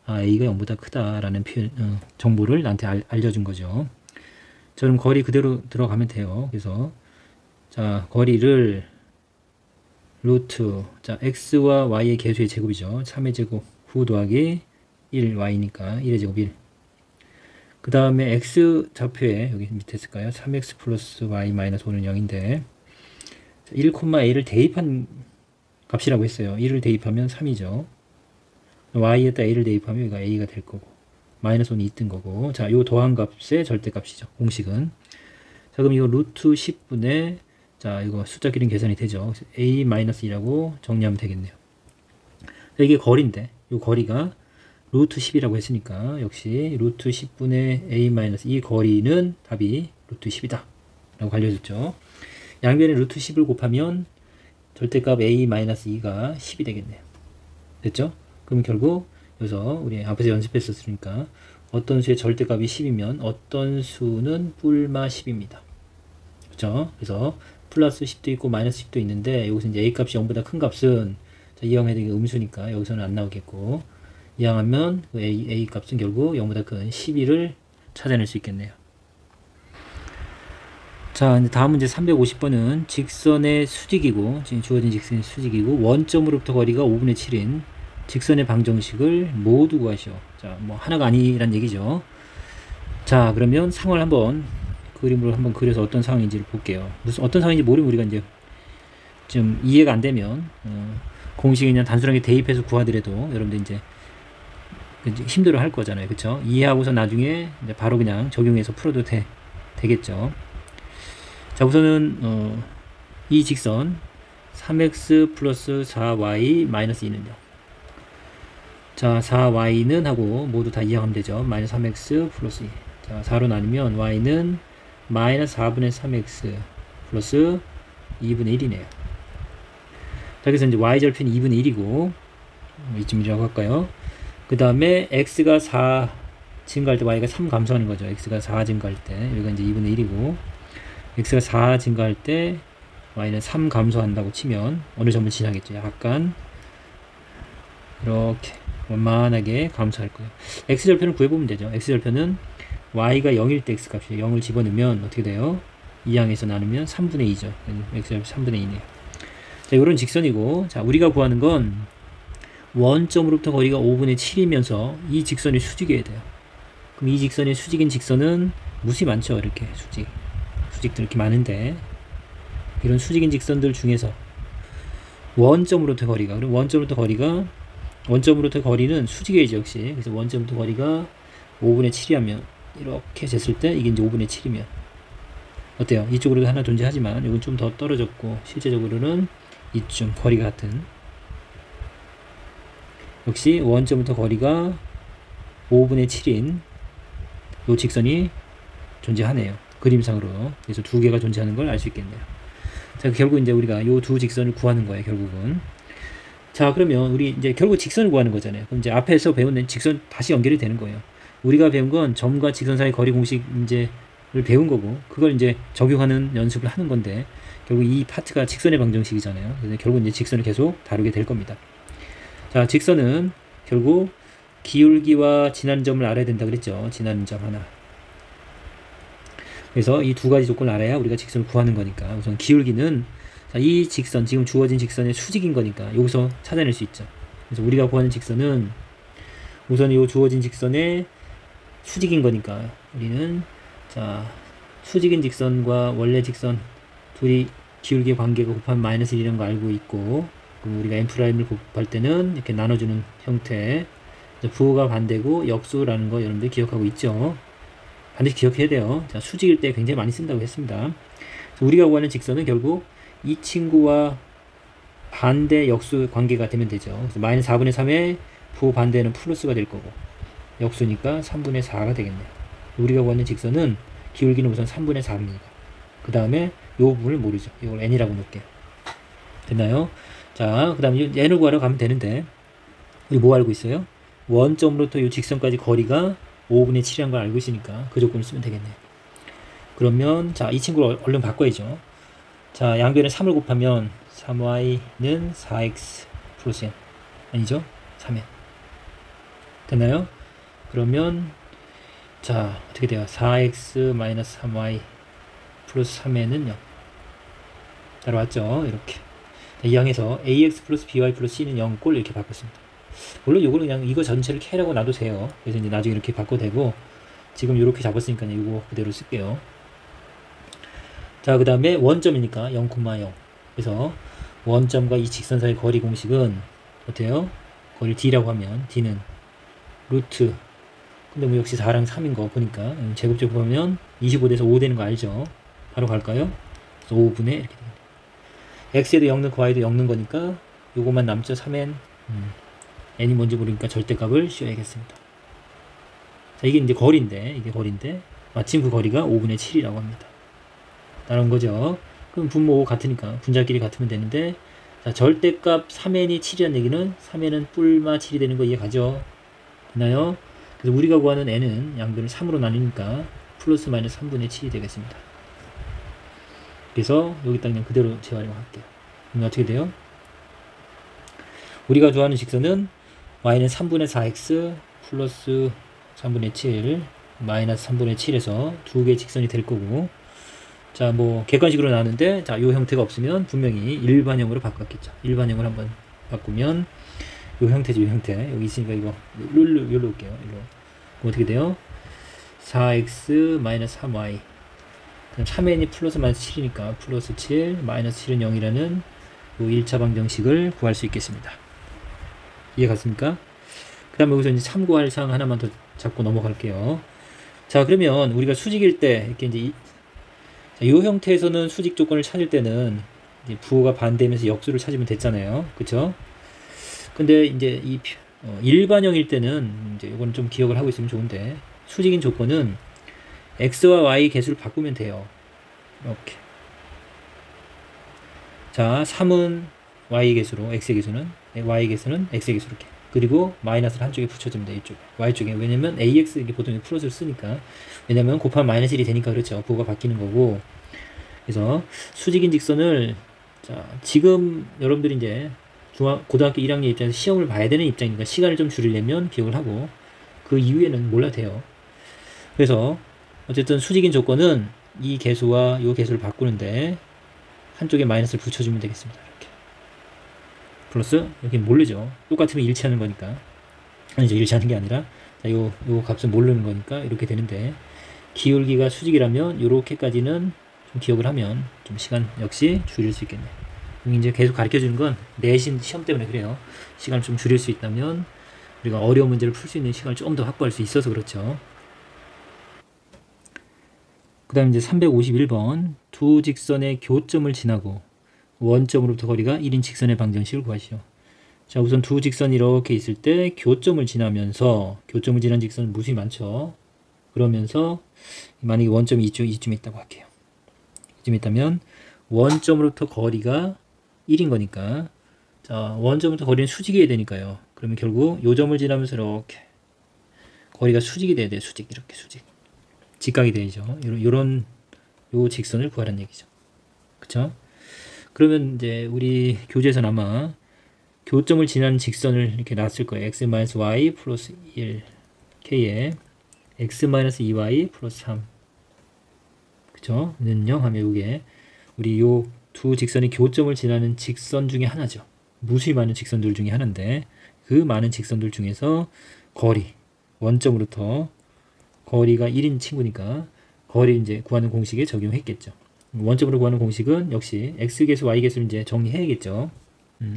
a가 0보다 크다라는 정보를 나한테 알려준 거죠. 저는 거리 그대로 들어가면 돼요. 그래서, 자, 거리를 루트, 자, x와 y의 개수의 제곱이죠. 3의 제곱 9 더하기 1 y니까 1의 제곱 1. 그 다음에 x 좌표에 여기 밑에 쓸까요? 3x 플러스 y 마이너스 5는 0인데 1,a를 대입한 값이라고 했어요. 1을 대입하면 3이죠. y에다 a를 대입하면 여기가 a가 될 거고, 마이너스 1이 있던 거고, 자, 요 더한 값의 절대값이죠. 공식은. 자, 그럼 이거 루트 10분의, 자, 이거 숫자끼리 계산이 되죠. a-2라고 정리하면 되겠네요. 자, 이게 거리인데, 요 거리가 루트 10이라고 했으니까, 역시 루트 10분의 a-2 거리는 답이 루트 10이다. 라고 알려졌죠. 양변에 루트 10을 곱하면 절대값 a-2가 10이 되겠네요. 됐죠? 그럼 결국 여기서 우리 앞에서 연습했었으니까 어떤 수의 절대값이 10이면 어떤 수는 뿔마 10입니다. 그렇죠? 그래서 플러스 10도 있고 마이너스 10도 있는데 여기서 이제 a 값이 0보다 큰 값은 이항해야 되는 게 음수니까 여기서는 안 나오겠고, 이항하면 그 a 값은 결국 0보다 큰 12를 찾아낼 수 있겠네요. 자, 이제 다음 문제 350번은 직선의 수직이고, 지금 주어진 직선의 수직이고, 원점으로부터 거리가 5분의 7인 직선의 방정식을 모두 구하시오. 자, 뭐 하나가 아니란 얘기죠. 자, 그러면 상황을 한번 그림으로 한번 그려서 어떤 상황인지를 볼게요. 무슨 어떤 상황인지 모르면 우리가 이제 좀 이해가 안 되면 공식에 그냥 단순하게 대입해서 구하더라도 여러분들 이제 힘들어 할 거잖아요. 그쵸? 이해하고서 나중에 이제 바로 그냥 적용해서 풀어도 되겠죠. 자, 우선은 이 직선 3x 플러스 4y 마이너스 2는요. 자, 4y는 하고 모두 다 이항하면 되죠. 마이너스 3x 플러스 2. 자, 4로 나누면 y는 마이너스 4분의 3x 플러스 2분의 1이네요. 자, 그래서 이제 y절편이 2분의 1이고 이쯤이라고 할까요? 그 다음에 x가 4 증가할 때 y가 3 감소하는 거죠. x가 4 증가할 때 여기가 이제 2분의 1이고, x가 4 증가할 때 y는 3 감소한다고 치면 어느 점을 지나겠죠. 약간 이렇게 원만하게 감소할 거예요. x절편을 구해보면 되죠. x절편은 y가 0일 때 x값이 0을 집어넣으면 어떻게 돼요? 이항에서 나누면 3분의 2죠. x절편 3분의 2네요. 자, 이런 직선이고, 자, 우리가 구하는 건 원점으로부터 거리가 5분의 7이면서 이 직선이 수직이어야 돼요. 그럼 이 직선의 수직인 직선은 무수히 많죠. 이렇게 수직들 이렇게 많은데, 이런 수직인 직선들 중에서 원점으로부터 거리가, 그럼 원점으로부터 거리는 수직이죠, 역시. 그래서 원점부터 거리가 5분의 7이 하면 이렇게 쟀을 때 이게 이제 5분의 7이면 어때요? 이쪽으로도 하나 존재하지만 이건 좀 더 떨어졌고, 실제적으로는 이쯤 거리가 같은, 역시 원점부터 거리가 5분의 7인 이 직선이 존재하네요. 그림상으로. 그래서 두 개가 존재하는 걸 알 수 있겠네요. 자, 결국 이제 우리가 이 두 직선을 구하는 거예요, 결국은. 자, 그러면 우리 이제 결국 직선을 구하는 거잖아요. 그럼 이제 앞에서 배운 직선 다시 연결이 되는 거예요. 우리가 배운 건 점과 직선 사이 거리 공식 이제를 배운 거고, 그걸 이제 적용하는 연습을 하는 건데, 결국 이 파트가 직선의 방정식이잖아요. 그래서 결국 이제 직선을 계속 다루게 될 겁니다. 자, 직선은 결국 기울기와 지나는 점을 알아야 된다 그랬죠. 지나는 점 하나. 그래서 이 두 가지 조건을 알아야 우리가 직선을 구하는 거니까, 우선 기울기는, 자, 이 직선, 지금 주어진 직선의 수직인 거니까 여기서 찾아낼 수 있죠. 그래서 우리가 구하는 직선은 우선 이 주어진 직선의 수직인 거니까 우리는, 자, 수직인 직선과 원래 직선 둘이 기울기 관계가 곱하면 마이너스 1이라는 거 알고 있고, 그리고 우리가 n'을 곱할 때는 이렇게 나눠주는 형태, 부호가 반대고 역수라는 거 여러분들 기억하고 있죠. 반드시 기억해야 돼요. 자, 수직일 때 굉장히 많이 쓴다고 했습니다. 우리가 구하는 직선은 결국 이 친구와 반대 역수 관계가 되면 되죠. 그래서 마이너스 4분의 3의 부호 반대는 플러스가 될 거고, 역수니까 3분의 4가 되겠네요. 우리가 구하는 직선은 기울기는 우선 3분의 4입니다. 그 다음에 이 부분을 모르죠. 이걸 n이라고 놓을게요. 됐나요? 자, 그 다음에 n을 구하러 가면 되는데, 우리 뭐 알고 있어요? 원점으로부터 이 직선까지 거리가 5분의 7이라는 걸 알고 있으니까 그 조건을 쓰면 되겠네요. 그러면, 자, 이 친구를 얼른 바꿔야죠. 자, 양변에 3을 곱하면 3y는 4x 플러스 n. 아니죠? 3n. 됐나요? 그러면, 자, 어떻게 돼요? 4x 마이너스 3y 플러스 3n은 0. 따라왔죠? 이렇게. 이항에서 ax 플러스 by 플러스 c는 0꼴 이렇게 바꿨습니다. 물론 이거는 그냥 이거 전체를 k라고 놔도 돼요. 그래서 이제 나중에 이렇게 바꿔도 되고, 지금 이렇게 잡았으니까 이거 그대로 쓸게요. 자, 그 다음에 원점이니까 0,0. 그래서 원점과 이 직선 사이 거리 공식은 어때요? 거리를 d라고 하면 d는 루트 근데 뭐 역시 4랑 3인 거 보니까 제곱제곱 하면 25에서 5 되는 거 알죠? 바로 갈까요? 그래서 5분의 이렇게 됩니다. x에도 0 넣고 y도 0 넣은 거니까 요것만 남죠. 3n n이 뭔지 모르니까 절대값을 씌워야겠습니다. 자, 이게 이제 거리인데 마침 그 거리가 5분의 7이라고 합니다. 따라온 거죠. 그럼 분모 같으니까 분자끼리 같으면 되는데, 자, 절대값 3n이 7이라는 얘기는 3n은 뿔마 7이 되는 거 이해가죠? 됐나요? 그래서 우리가 구하는 n은 양변을 3으로 나누니까 플러스 마이너스 3분의 7이 되겠습니다. 그래서 여기다 그냥 그대로 재활용할게요. 그럼 어떻게 돼요? 우리가 좋아하는 직선은 y는 3분의 4x 플러스 3분의 7 마이너스 3분의 7에서 두 개의 직선이 될 거고, 자, 뭐 객관식으로 나왔는데, 자, 요 형태가 없으면 분명히 일반형으로 바꿨겠죠. 일반형을 한번 바꾸면 요 형태죠. 요 형태 여기 있으니까 이거 여기로 올게요. 그럼 어떻게 돼요? 4x 마이너스 3y, 그럼 3n이 플러스 마이너스 7이니까 플러스 7 마이너스 7은 0이라는 요 1차 방정식을 구할 수 있겠습니다. 이해 갔습니까? 그 다음에 여기서 이제 참고할 사항 하나만 더 잡고 넘어갈게요. 자, 그러면 우리가 수직일 때 이렇게 이제 이 형태에서는 수직 조건을 찾을 때는 이제 부호가 반대면서 역수를 찾으면 됐잖아요. 그쵸? 근데 이제 이 일반형일 때는 이제 이건 좀 기억을 하고 있으면 좋은데, 수직인 조건은 x와 y 개수를 바꾸면 돼요. 이렇게. 자, 3은 y 개수로, x의 개수는, y 개수는 x의 개수로 이렇게. 그리고 마이너스를 한쪽에 붙여주면 돼, 이쪽에. y쪽에. 왜냐면 ax, 이게 보통 플러스를 쓰니까. 왜냐면 곱하면 마이너스 1이 되니까, 그렇죠. 부호가 바뀌는 거고. 그래서 수직인 직선을, 자, 지금 여러분들이 이제 고등학교 1학년 입장에서 시험을 봐야 되는 입장이니까 시간을 좀 줄이려면 기억을 하고, 그 이후에는 몰라도 돼요. 그래서 어쨌든 수직인 조건은 이 개수와 이 개수를 바꾸는데 한쪽에 마이너스를 붙여주면 되겠습니다. 이렇게. 플러스, 여기 모르죠. 똑같으면 일치하는 거니까. 아니죠. 일치하는 게 아니라, 자, 요 값은 모르는 거니까 이렇게 되는데, 기울기가 수직이라면 이렇게까지는 좀 기억을 하면 좀 시간 역시 줄일 수 있겠네요. 이제 계속 가르쳐 주는 건 내신 시험 때문에 그래요. 시간을 좀 줄일 수 있다면 우리가 어려운 문제를 풀 수 있는 시간을 좀 더 확보할 수 있어서 그렇죠. 그 다음 이제 351번, 두 직선의 교점을 지나고 원점으로부터 거리가 1인 직선의 방정식을 구하시오. 자, 우선 두 직선이 이렇게 있을 때 교점을 지나면서, 교점을 지난 직선은 무수히 많죠. 그러면서 만약에 원점이 이쯤에 있다고 할게요. 이쯤에 있다면 원점으로부터 거리가 1인 거니까, 자, 원점부터 거리는 수직이어야 되니까요. 그러면 결국 요 점을 지나면서 이렇게 거리가 수직이 돼야 돼요. 수직. 이렇게 수직. 직각이 되죠. 요런 요 직선을 구하라는 얘기죠. 그쵸? 그러면 이제 우리 교재에서는 아마 교점을 지나는 직선을 이렇게 놨을 거예요. x-y 플러스 1 k에 x-2y 플러스 3. 그쵸? 는요 하면 요게 우리 요 두 직선이 교점을 지나는 직선 중에 하나죠. 무수히 많은 직선들 중에 하나인데, 그 많은 직선들 중에서 거리, 원점으로부터 거리가 1인 친구니까 거리 이제 구하는 공식에 적용했겠죠. 원점으로 구하는 공식은 역시 x개수, y개수를 이제 정리해야겠죠.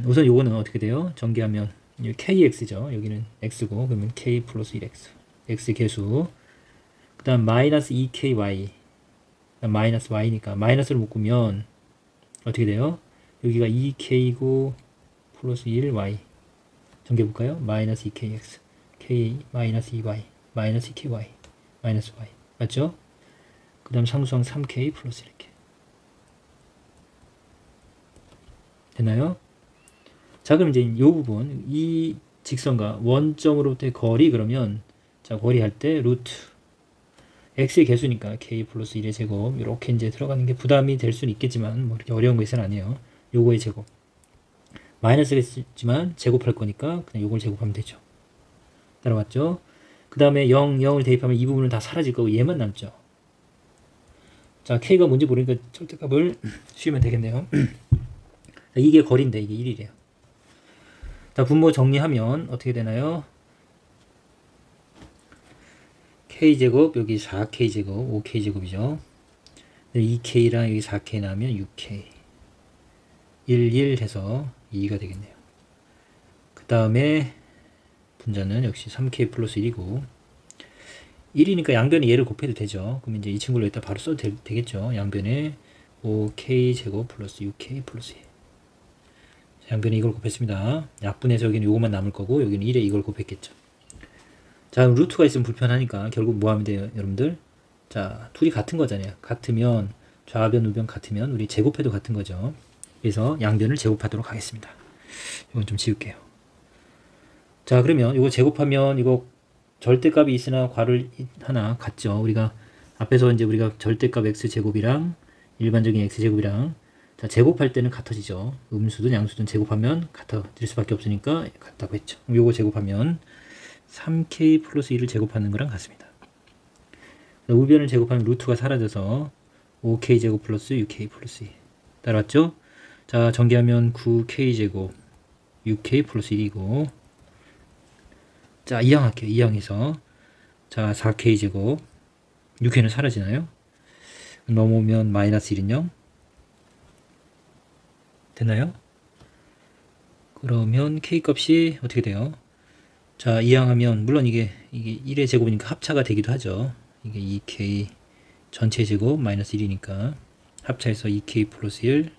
우선 요거는 어떻게 돼요? 전개하면 kx죠. 여기는 x고, 그러면 k 플러스 1x. x개수. 그 다음 마이너스 2ky. 마이너스 y니까 마이너스를 묶으면 어떻게 돼요? 여기가 2k고 플러스 1y. 전개해볼까요? 마이너스 2kx. k 마이너스 2y. 마이너스 2ky. 마이너스 y. 맞죠? 그 다음 상수항 3k 플러스 이렇게. 됐나요? 자, 그럼 이제 이 부분, 이 직선과 원점으로부터의 거리, 그러면, 자, 거리 할 때 루트 x의 개수니까 k 플러스 1의 제곱, 이렇게 이제 들어가는 게 부담이 될 수는 있겠지만 뭐 이렇게 어려운 것은 아니에요. 요거의 제곱. 마이너스겠지만 제곱할 거니까 그냥 요걸 제곱하면 되죠. 따라왔죠? 그 다음에 0을 대입하면 이 부분은 다 사라질 거고 얘만 남죠. 자, k가 뭔지 모르니까 절대값을 씌우면 되겠네요. 이게 거리인데 이게 1이래요. 자, 분모 정리하면 어떻게 되나요? k제곱, 여기 4k제곱, 5k제곱이죠. 2k랑 여기 4k 나오면 6k. 1 해서 2가 되겠네요. 그 다음에 분자는 역시 3k 플러스 1이고, 1이니까 양변에 얘를 곱해도 되죠. 그럼 이제 이 친구를 여기다 바로 써도 되겠죠. 양변에 5k 제곱 플러스 6k 플러스 1. 양변에 이걸 곱했습니다. 약분해서 여기는 요것만 남을 거고 여기는 1에 이걸 곱했겠죠. 자, 루트가 있으면 불편하니까 결국 뭐 하면 돼요, 여러분들? 자, 둘이 같은 거잖아요. 같으면 좌변, 우변 같으면 우리 제곱해도 같은 거죠. 그래서 양변을 제곱하도록 하겠습니다. 이건 좀 지울게요. 자, 그러면 이거 제곱하면 이거 절대값이 있으나 괄호 하나 같죠. 우리가 앞에서 이제 우리가 절대값 x제곱이랑 일반적인 x제곱이랑 자, 제곱할 때는 같아지죠. 음수든 양수든 제곱하면 같아질 수밖에 없으니까 같다고 했죠. 그럼 요거 제곱하면 3k 플러스 1을 제곱하는 거랑 같습니다. 우변을 제곱하면 루트가 사라져서 5k 제곱 플러스 6k 플러스 2 따라왔죠? 자, 전개하면 9k 제곱 6k 플러스 1이고 자, 이항할게요. 이항해서 자, 4k 제곱 6k는 사라지나요? 넘어오면 마이너스 1은 0 됐나요? 그러면 k 값이 어떻게 돼요? 자, 이항하면 물론 이게 1의 제곱이니까 합차가 되기도 하죠. 이게 2k 전체 제곱 마이너스 1이니까 합차해서 2k 플러스 1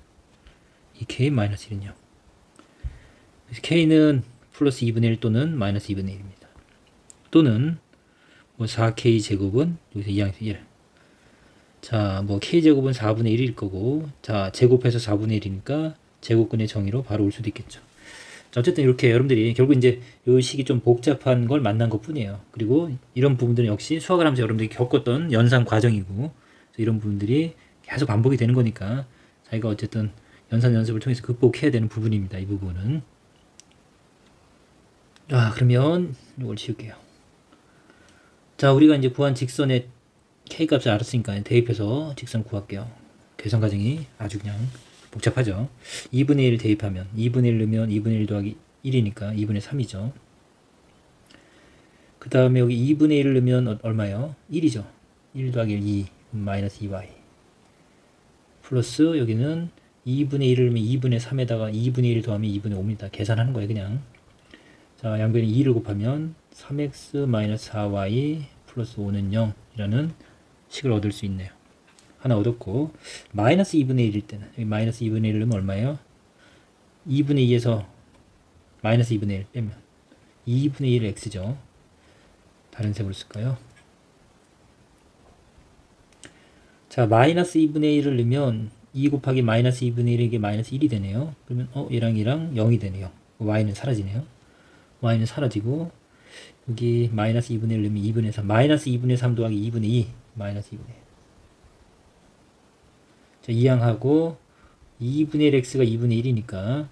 2k 마이너스 1은 0 k는 플러스 2분의 1 또는 마이너스 2분의 1입니다. 또는 뭐 4k 제곱은 여기서 이항해서 1 자, 뭐 k 제곱은 4분의 1일 거고 자, 제곱해서 4분의 1이니까 제곱근의 정의로 바로 올 수도 있겠죠. 자, 어쨌든 이렇게 여러분들이 결국 이제 이 식이 좀 복잡한 걸 만난 것 뿐이에요. 그리고 이런 부분들은 역시 수학을 하면서 여러분들이 겪었던 연상 과정이고 이런 부분들이 계속 반복이 되는 거니까 자기가 어쨌든 연산 연습을 통해서 극복해야 되는 부분입니다. 이 부분은. 자, 그러면 이걸 지울게요. 자, 우리가 이제 구한 직선의 k 값을 알았으니까 대입해서 직선 구할게요. 계산 과정이 아주 그냥 복잡하죠. 2분의 1 대입하면 2분의 1 넣으면 2분의 1 더하기 1이니까 2분의 3이죠. 그 다음에 여기 2분의 1을 넣으면 얼마예요? 1이죠. 1 더하기 1, 2, 마이너스 2y. 플러스 여기는 2분의 1을 넣으면 2분의 3에다가 2분의 1 더하면 2분의 5입니다. 계산하는 거예요, 그냥. 자, 양변에 2를 곱하면 3x 마이너스 4y 플러스 5는 0이라는 식을 얻을 수 있네요. 하나 얻었고 마이너스 2분의 1일 때는 여기 마이너스 2분의 1을 넣으면 얼마예요? 2분의 2에서 마이너스 2분의 1 빼면 2분의 1 x죠. 다른 색으로 쓸까요? 자, 마이너스 2분의 1을 넣으면 2 곱하기 마이너스 2분의 1이 마이너스 1이 되네요. 그러면 얘랑 0이 되네요. y는 사라지네요. y는 사라지고 여기 마이너스 2분의 1 넣으면 2분의 3 마이너스 2분의 3 더하기 2분의 2 마이너스 2분의 1 자, 이항하고 2분의 1 x가 2분의 1이니까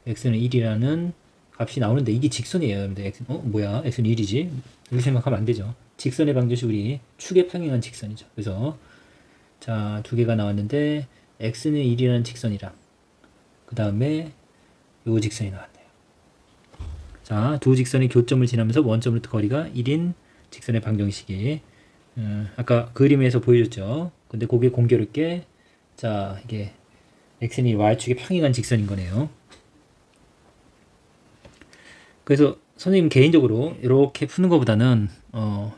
x는 1이라는 값이 나오는데 이게 직선이에요. 여러분들 x, 뭐야 x는 1이지? 이렇게 생각하면 안 되죠. 직선의 방정식 우리 축에 평행한 직선이죠. 그래서 자, 두 개가 나왔는데 x는 1이라는 직선이랑 그 다음에 요 직선이 나왔네요. 자, 두 직선의 교점을 지나면서 원점으로부터 거리가 1인 직선의 방정식이 아까 그림에서 보여줬죠. 근데 그게 공교롭게 자, 이게 x는 y축에 평행한 직선인 거네요. 그래서 선생님 개인적으로 이렇게 푸는 것보다는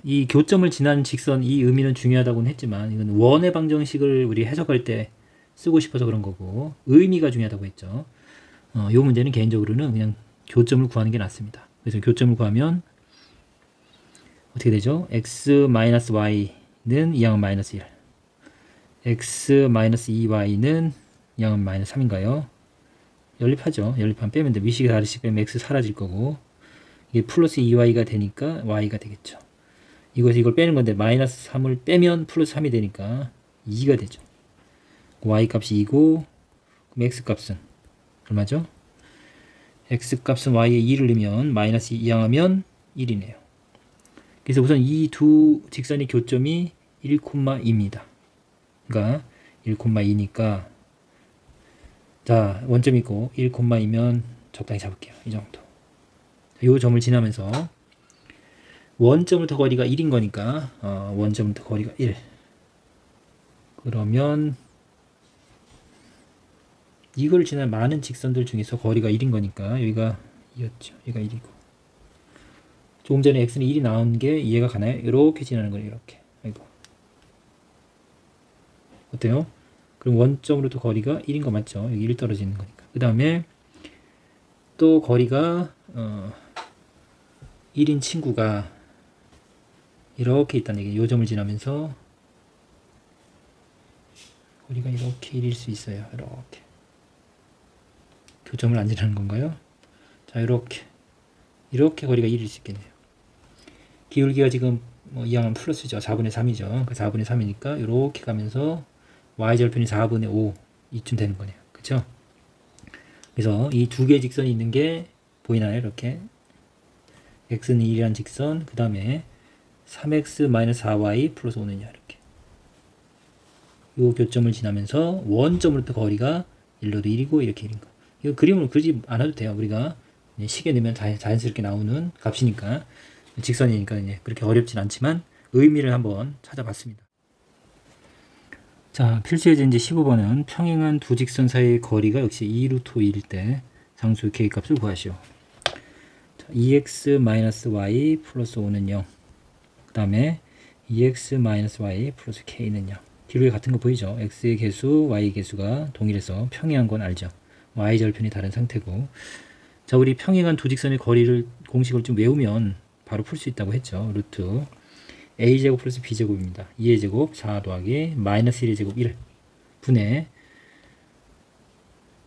이 교점을 지난 직선 이 의미는 중요하다고는 했지만 이건 원의 방정식을 우리 해석할 때 쓰고 싶어서 그런 거고 의미가 중요하다고 했죠. 이 문제는 개인적으로는 그냥 교점을 구하는 게 낫습니다. 그래서 교점을 구하면 어떻게 되죠? x-y는 이항은 마이너스 1 x-2y는 이항은 마이너스 3인가요? 연립하죠. 연립하면 빼면 돼. 위식에 다르씩 빼면 x 사라질 거고 이게 플러스 2y가 되니까 y가 되겠죠. 이걸 빼는 건데 마이너스 3을 빼면 플러스 3이 되니까 2가 되죠. y 값이 2고 그럼 x 값은 얼마죠? x 값은 y에 2를 넣으면 마이너스 2 이항하면 1이네요. 그래서 우선 이 두 직선의 교점이 1,2입니다. 그러니까 1,2니까 자, 원점이 있고 1,2면 적당히 잡을게요. 이 정도. 이 점을 지나면서 원점부터 거리가 1인 거니까 원점부터 거리가 1. 그러면 이걸 지난 많은 직선들 중에서 거리가 1인 거니까 여기가 2였죠. 여기가 1이고 조금 전에 x는 1이 나온 게 이해가 가나요? 이렇게 지나는 거예요. 이렇게. 아이고. 어때요? 그럼 원점으로부터 거리가 1인 거 맞죠? 여기 1 떨어지는 거니까. 그 다음에 또 거리가 1인 친구가 이렇게 있다는 얘기예요. 이 점을 지나면서 거리가 이렇게 1일 수 있어요. 이렇게. 교점을 안 지나는 건가요? 자, 이렇게 거리가 1일 수 있겠네요. 기울기가 지금 이항은 플러스죠. 4분의 3이죠. 그 4분의 3이니까 이렇게 가면서 y절편이 4분의 5 이쯤 되는 거네요. 그쵸? 그래서 이 두 개의 직선이 있는 게 보이나요? 이렇게 x는 1이란 직선, 그 다음에 3x-4y 플러스 5는요. 이렇게 이 교점을 지나면서 원점으로부터 거리가 1로도 1이고 이렇게 1인 거. 이거 그림을 그리지 않아도 돼요. 우리가 식에 넣으면 자연스럽게 나오는 값이니까, 직선이니까 이제 그렇게 어렵진 않지만 의미를 한번 찾아봤습니다. 자, 필수예제 이제 15번은 평행한 두 직선 사이의 거리가 역시 2루트 5일 때 상수 k 값을 구하시오. 자, 2x-y 플러스 5는 0. 그 다음에 2x-y 플러스 k는 0. 기록이 같은 거 보이죠? x의 개수, y의 개수가 동일해서 평행한 건 알죠? y절편이 다른 상태고. 자, 우리 평행한 두 직선의 거리를 공식을 좀 외우면 바로 풀 수 있다고 했죠. 루트 a제곱 플러스 b제곱입니다. 2의 제곱 4 더하기 마이너스 1의 제곱 1 분의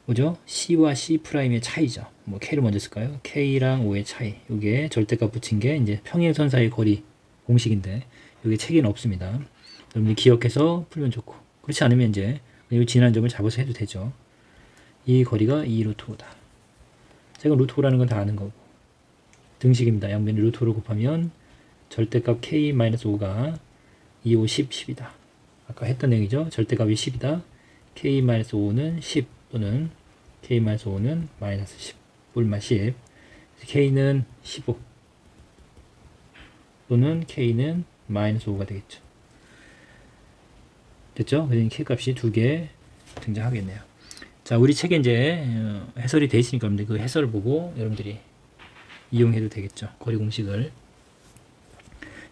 뭐죠? c와 c'의 차이죠. 뭐 k를 먼저 쓸까요? k랑 5의 차이. 이게 절대값 붙인 게 이제 평행선 사이의 거리 공식인데 여기 책에는 없습니다. 여러분이 기억해서 풀면 좋고, 그렇지 않으면 이제 이 지난 점을 잡아서 해도 되죠. 이 거리가 2루트 5다. 제가 루트 5라는 건 다 아는 거고, 등식입니다. 양변에 루트 5를 곱하면 절대값 k-5가 2, 5, 10, 10이다. 아까 했던 내용이죠. 절대값이 10이다. k-5는 10 또는 k-5는 마이너스 10, 뿔마 10. k는 15 또는 k는 마이너스 5가 되겠죠. 됐죠? 그래서 k값이 두 개 등장하겠네요. 자, 우리 책에 이제 해설이 돼 있으니까 여러분들 그 해설을 보고 여러분들이 이용해도 되겠죠. 거리 공식을.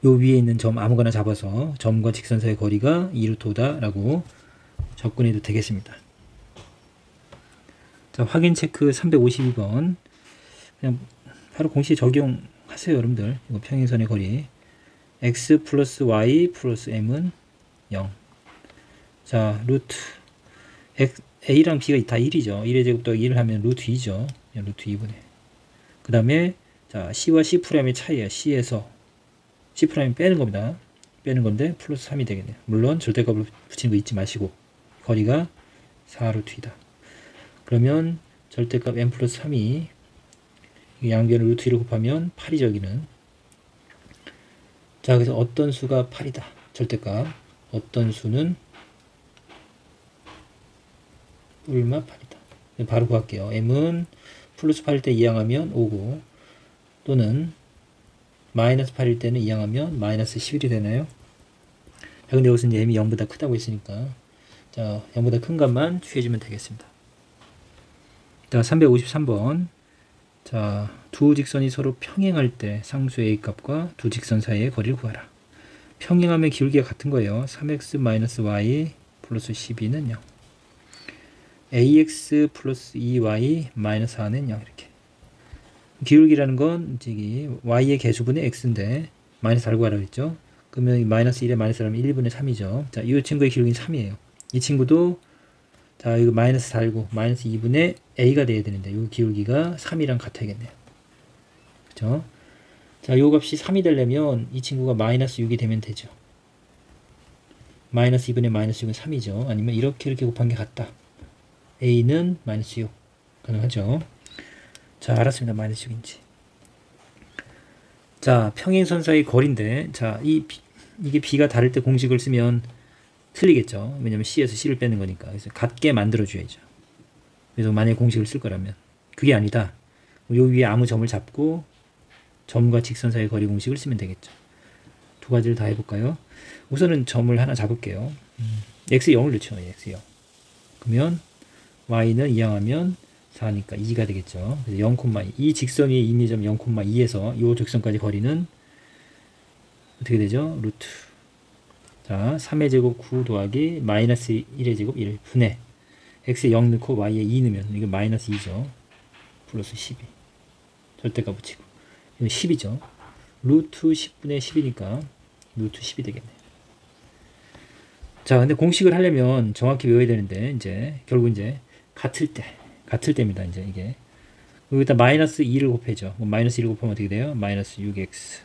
요 위에 있는 점 아무거나 잡아서 점과 직선 사이의 거리가 2루트 5다 라고 접근해도 되겠습니다. 자, 확인 체크 352번. 그냥 바로 공식 적용하세요, 여러분들. 이거 평행선의 거리. x 플러스 y 플러스 m은 0. 자, 루트 a랑 b가 다 1이죠. 1의 제곱 더하기 1을 하면 루트 2죠. 루트 2분의. 그 다음에 자, c와 c'의 차이예요. c에서 C' 빼는 겁니다. 빼는 건데 플러스 3이 되겠네요. 물론 절대값을 붙이는 거 잊지 마시고 거리가 4루트 2다. 그러면 절대값 m 플러스 3이 양변을 루트 2로 곱하면 8이죠. 여기는. 자, 그래서 어떤 수가 8이다. 절대값. 어떤 수는 뿔마 8이다. 바로 구할게요. m은 플러스 8일 때 이항하면 5고, 또는 마이너스 8일 때는 이항하면 마이너스 11이 되나요? 자, 근데 여기서 m이 0보다 크다고 했으니까, 자, 0보다 큰 값만 취해주면 되겠습니다. 자, 353번. 자, 두 직선이 서로 평행할 때 상수 a 값과 두 직선 사이의 거리를 구하라. 평행하면 기울기가 같은 거예요. 3x-y 플러스 12는 0. ax 플러스 2y 마이너스 4는 0. 이렇게. 기울기라는 건 저기 y의 개수분의 x인데 마이너스 4를 구하라고 했죠. 그러면 마이너스 1에 마이너스 4면 1분의 3이죠. 자, 이 친구의 기울기는 3이에요. 이 친구도 자, 이거 마이너스 4고 마이너스 2분의 a가 돼야 되는데 이 기울기가 3이랑 같아야겠네요. 그죠? 자, 요 값이 3이 되려면 이 친구가 마이너스 6이 되면 되죠. 마이너스 2분의 마이너스 6은 3이죠. 아니면 이렇게 곱한 게 같다. a는 마이너스 6 가능하죠. 자, 알았습니다. 마이너스 6인지. 자, 평행선 사이 거리인데, 자, 이게 b가 다를 때 공식을 쓰면 틀리겠죠. 왜냐면 c에서 c를 빼는 거니까. 그래서 같게 만들어줘야죠. 그래서 만약에 공식을 쓸 거라면. 그게 아니다. 요 위에 아무 점을 잡고 점과 직선 사이 거리 공식을 쓰면 되겠죠. 두 가지를 다 해볼까요? 우선은 점을 하나 잡을게요. x 0을 넣죠. x 0. 그러면 y는 이항하면 4니까 2가 되겠죠. 그래서 0,2. 이 직선의 임의점 0,2에서 이 직선까지 거리는 어떻게 되죠? 루트. 자, 3의 제곱 9 더하기 마이너스 1의 제곱 1 분의 x에 0 넣고 y에 2 넣으면 이게 마이너스 2죠. 플러스 12. 절대값 붙이고. 이건 10이죠. 루트 10분의 10이니까 루트 10이 되겠네. 자, 근데 공식을 하려면 정확히 외워야 되는데, 이제, 결국 이제, 같을 때입니다. 이제 이게. 여기다 마이너스 2를 곱해죠. 마이너스 2를 곱하면 어떻게 돼요? 마이너스 6x.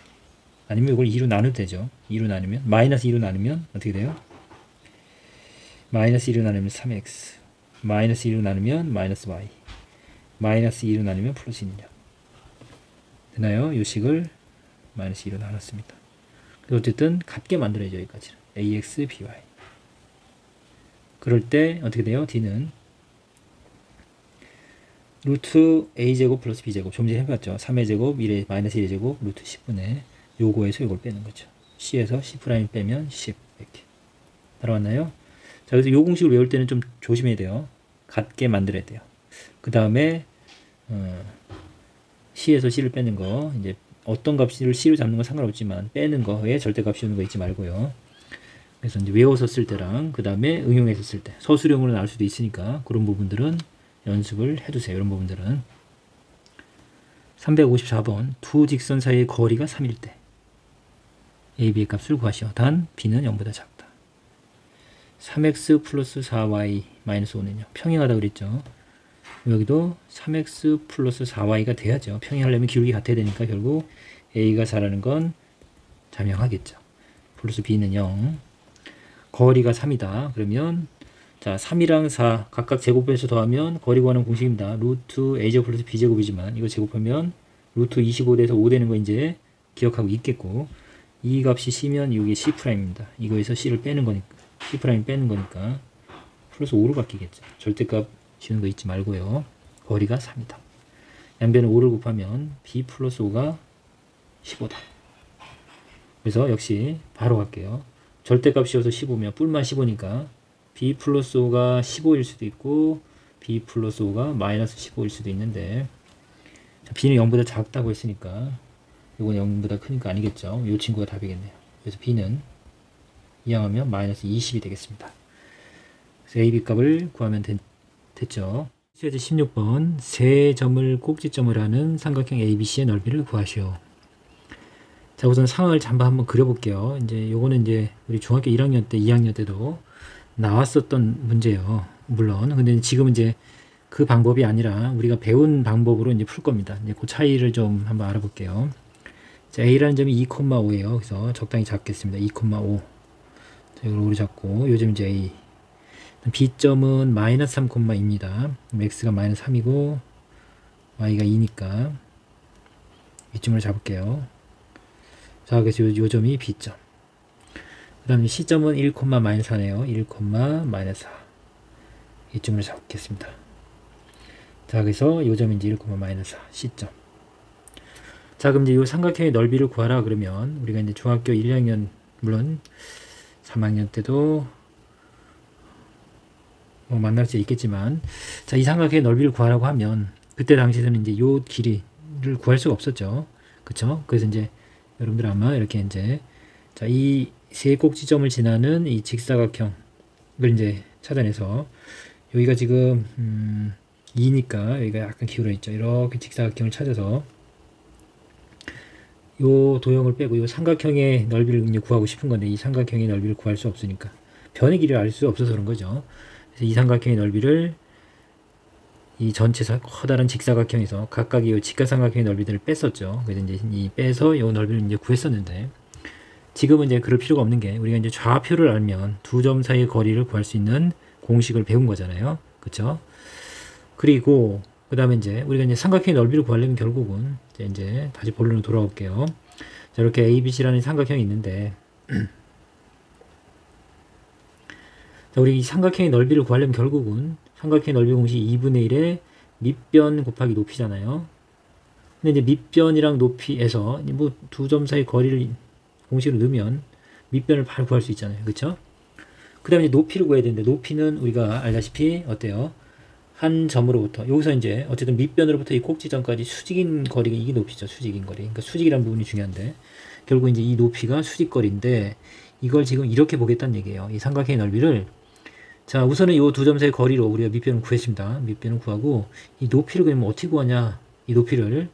아니면 이걸 2로 나누면 되죠. 2로 나누면, 마이너스 2로 나누면 어떻게 돼요? 마이너스 2로 나누면 3x. 마이너스 2로 나누면 마이너스 y. 마이너스 2로 나누면 플러스 1이냐. 되나요? 요 식을 마이너스 2로 나눴습니다. 어쨌든 같게 만들어야죠. 여기까지는. ax, by. 그럴 때 어떻게 돼요? d는 루트 a제곱 플러스 b제곱. 좀 전에 해봤죠. 3의 제곱, 1의 마이너스 1의 제곱, 루트 10분의 요거에서 요걸 빼는 거죠. c에서 c' 빼면 10 이렇게. 따라왔나요? 자, 그래서 요 공식을 외울 때는 좀 조심해야 돼요. 같게 만들어야 돼요. 그 다음에 c에서 c를 빼는 거, 이제 어떤 값을 c로 잡는 건 상관없지만 빼는 거에 절대값 씌우는 거 잊지 말고요. 그래서 이제 외워서 쓸 때랑 그 다음에 응용해서 쓸 때 서술형으로 나올 수도 있으니까 그런 부분들은 연습을 해두세요. 이런 부분들은. 354번 두 직선 사이의 거리가 3일 때 a, b의 값을 구하시오. 단 b는 0보다 작다. 3x 플러스 4y 마이너스 5는요. 평행하다고 그랬죠. 여기도 3x 플러스 4y가 돼야죠. 평행하려면 기울기 같아야 되니까 결국 a가 4라는 건 자명하겠죠. 플러스 b는 0. 거리가 3이다. 그러면 자, 3이랑 4 각각 제곱해서 더하면 거리 구하는 공식입니다. 루트 a제곱 플러스 b제곱이지만 이거 제곱하면 루트 25에서 5 되는 거 이제 기억하고 있겠고, 이 값이 c면 이게 c'입니다. 이거에서 c를 빼는 거니까, c' 빼는 거니까 플러스 5로 바뀌겠죠. 절대값 지우는 거 잊지 말고요. 거리가 3이다. 양변에 5를 곱하면 b 플러스 5가 15다. 그래서 역시 바로 갈게요. 절대값 씌워서 15면 뿔만 15니까 b 플러스 5가 15일 수도 있고 b 플러스 5가 마이너스 15일 수도 있는데, 자, b는 0보다 작다고 했으니까 이건 0보다 크니까 아니겠죠. 이 친구가 답이겠네요. 그래서 b는 이항하면 마이너스 20이 되겠습니다. 그래서 a, b 값을 구하면 됐죠. 수혜제 16번 세 점을 꼭지점을 하는 삼각형 ABC의 넓이를 구하시오. 자, 우선 상황을 잠깐 한번 그려볼게요. 이제 요거는 이제 우리 중학교 1학년 때, 2학년 때도 나왔었던 문제예요. 물론. 근데 지금은 이제 그 방법이 아니라 우리가 배운 방법으로 이제 풀 겁니다. 이제 그 차이를 좀 한번 알아볼게요. 자, A라는 점이 2,5예요. 그래서 적당히 잡겠습니다. 2,5. 자, 이걸 오래 잡고, 요즘 이제 A. B점은 마이너스 3,2입니다. X가 마이너스 3이고, Y가 2니까, 이점을 잡을게요. 자, 그래서 요 점이 B점. 그 다음에 C점은 1, 마이너스 4네요. 1, 마이너스 4. 이점을 잡겠습니다. 자, 그래서 요 점이 이제 1, 마이너스 4. C점. 자, 그럼 이제 요 삼각형의 넓이를 구하라 그러면, 우리가 이제 중학교 1, 2학년, 물론 3학년 때도 뭐 만날 수 있겠지만, 자, 이 삼각형의 넓이를 구하라고 하면, 그때 당시에는 이제 요 길이를 구할 수가 없었죠. 그쵸? 그래서 이제 여러분들 아마 이렇게 이제, 자, 이 세 꼭지점을 지나는 이 직사각형을 이제 찾아내서, 여기가 지금 2니까 여기가 약간 기울어 있죠. 이렇게 직사각형을 찾아서 요 도형을 빼고 요 삼각형의 넓이를 이제 구하고 싶은 건데, 이 삼각형의 넓이를 구할 수 없으니까 변의 길이를 알 수 없어서 그런 거죠. 그래서 이 삼각형의 넓이를 이 전체 커다란 직사각형에서 각각 이 직각삼각형의 넓이들을 뺐었죠. 그래서 이제 이 빼서 요 넓이를 이제 구했었는데, 지금은 이제 그럴 필요가 없는 게, 우리가 이제 좌표를 알면 두 점 사이의 거리를 구할 수 있는 공식을 배운 거잖아요. 그쵸? 그리고 그 다음에 이제 우리가 이제 삼각형의 넓이를 구하려면 결국은 이제 다시 본론으로 돌아올게요. 자, 이렇게 ABC라는 삼각형이 있는데, 자, 우리 이 삼각형의 넓이를 구하려면 결국은 삼각형의 넓이 공식 2분의 1의 밑변 곱하기 높이잖아요. 근데 이제 밑변이랑 높이에서 뭐 두 점 사이 거리를 공식으로 넣으면 밑변을 바로 구할 수 있잖아요. 그쵸? 그 다음에 이제 높이를 구해야 되는데, 높이는 우리가 알다시피 어때요? 한 점으로부터 여기서 이제 어쨌든 밑변으로부터 이 꼭지점까지 수직인 거리가 이게 높이죠. 수직인 거리. 그러니까 수직이라는 부분이 중요한데 결국 이제 이 높이가 수직거리인데 이걸 지금 이렇게 보겠다는 얘기예요. 이 삼각형의 넓이를 자 우선은 이 두 점 사이 거리로 우리가 밑변을 구했습니다. 밑변을 구하고 이 높이를 그러면 어떻게 구하냐? 이 높이를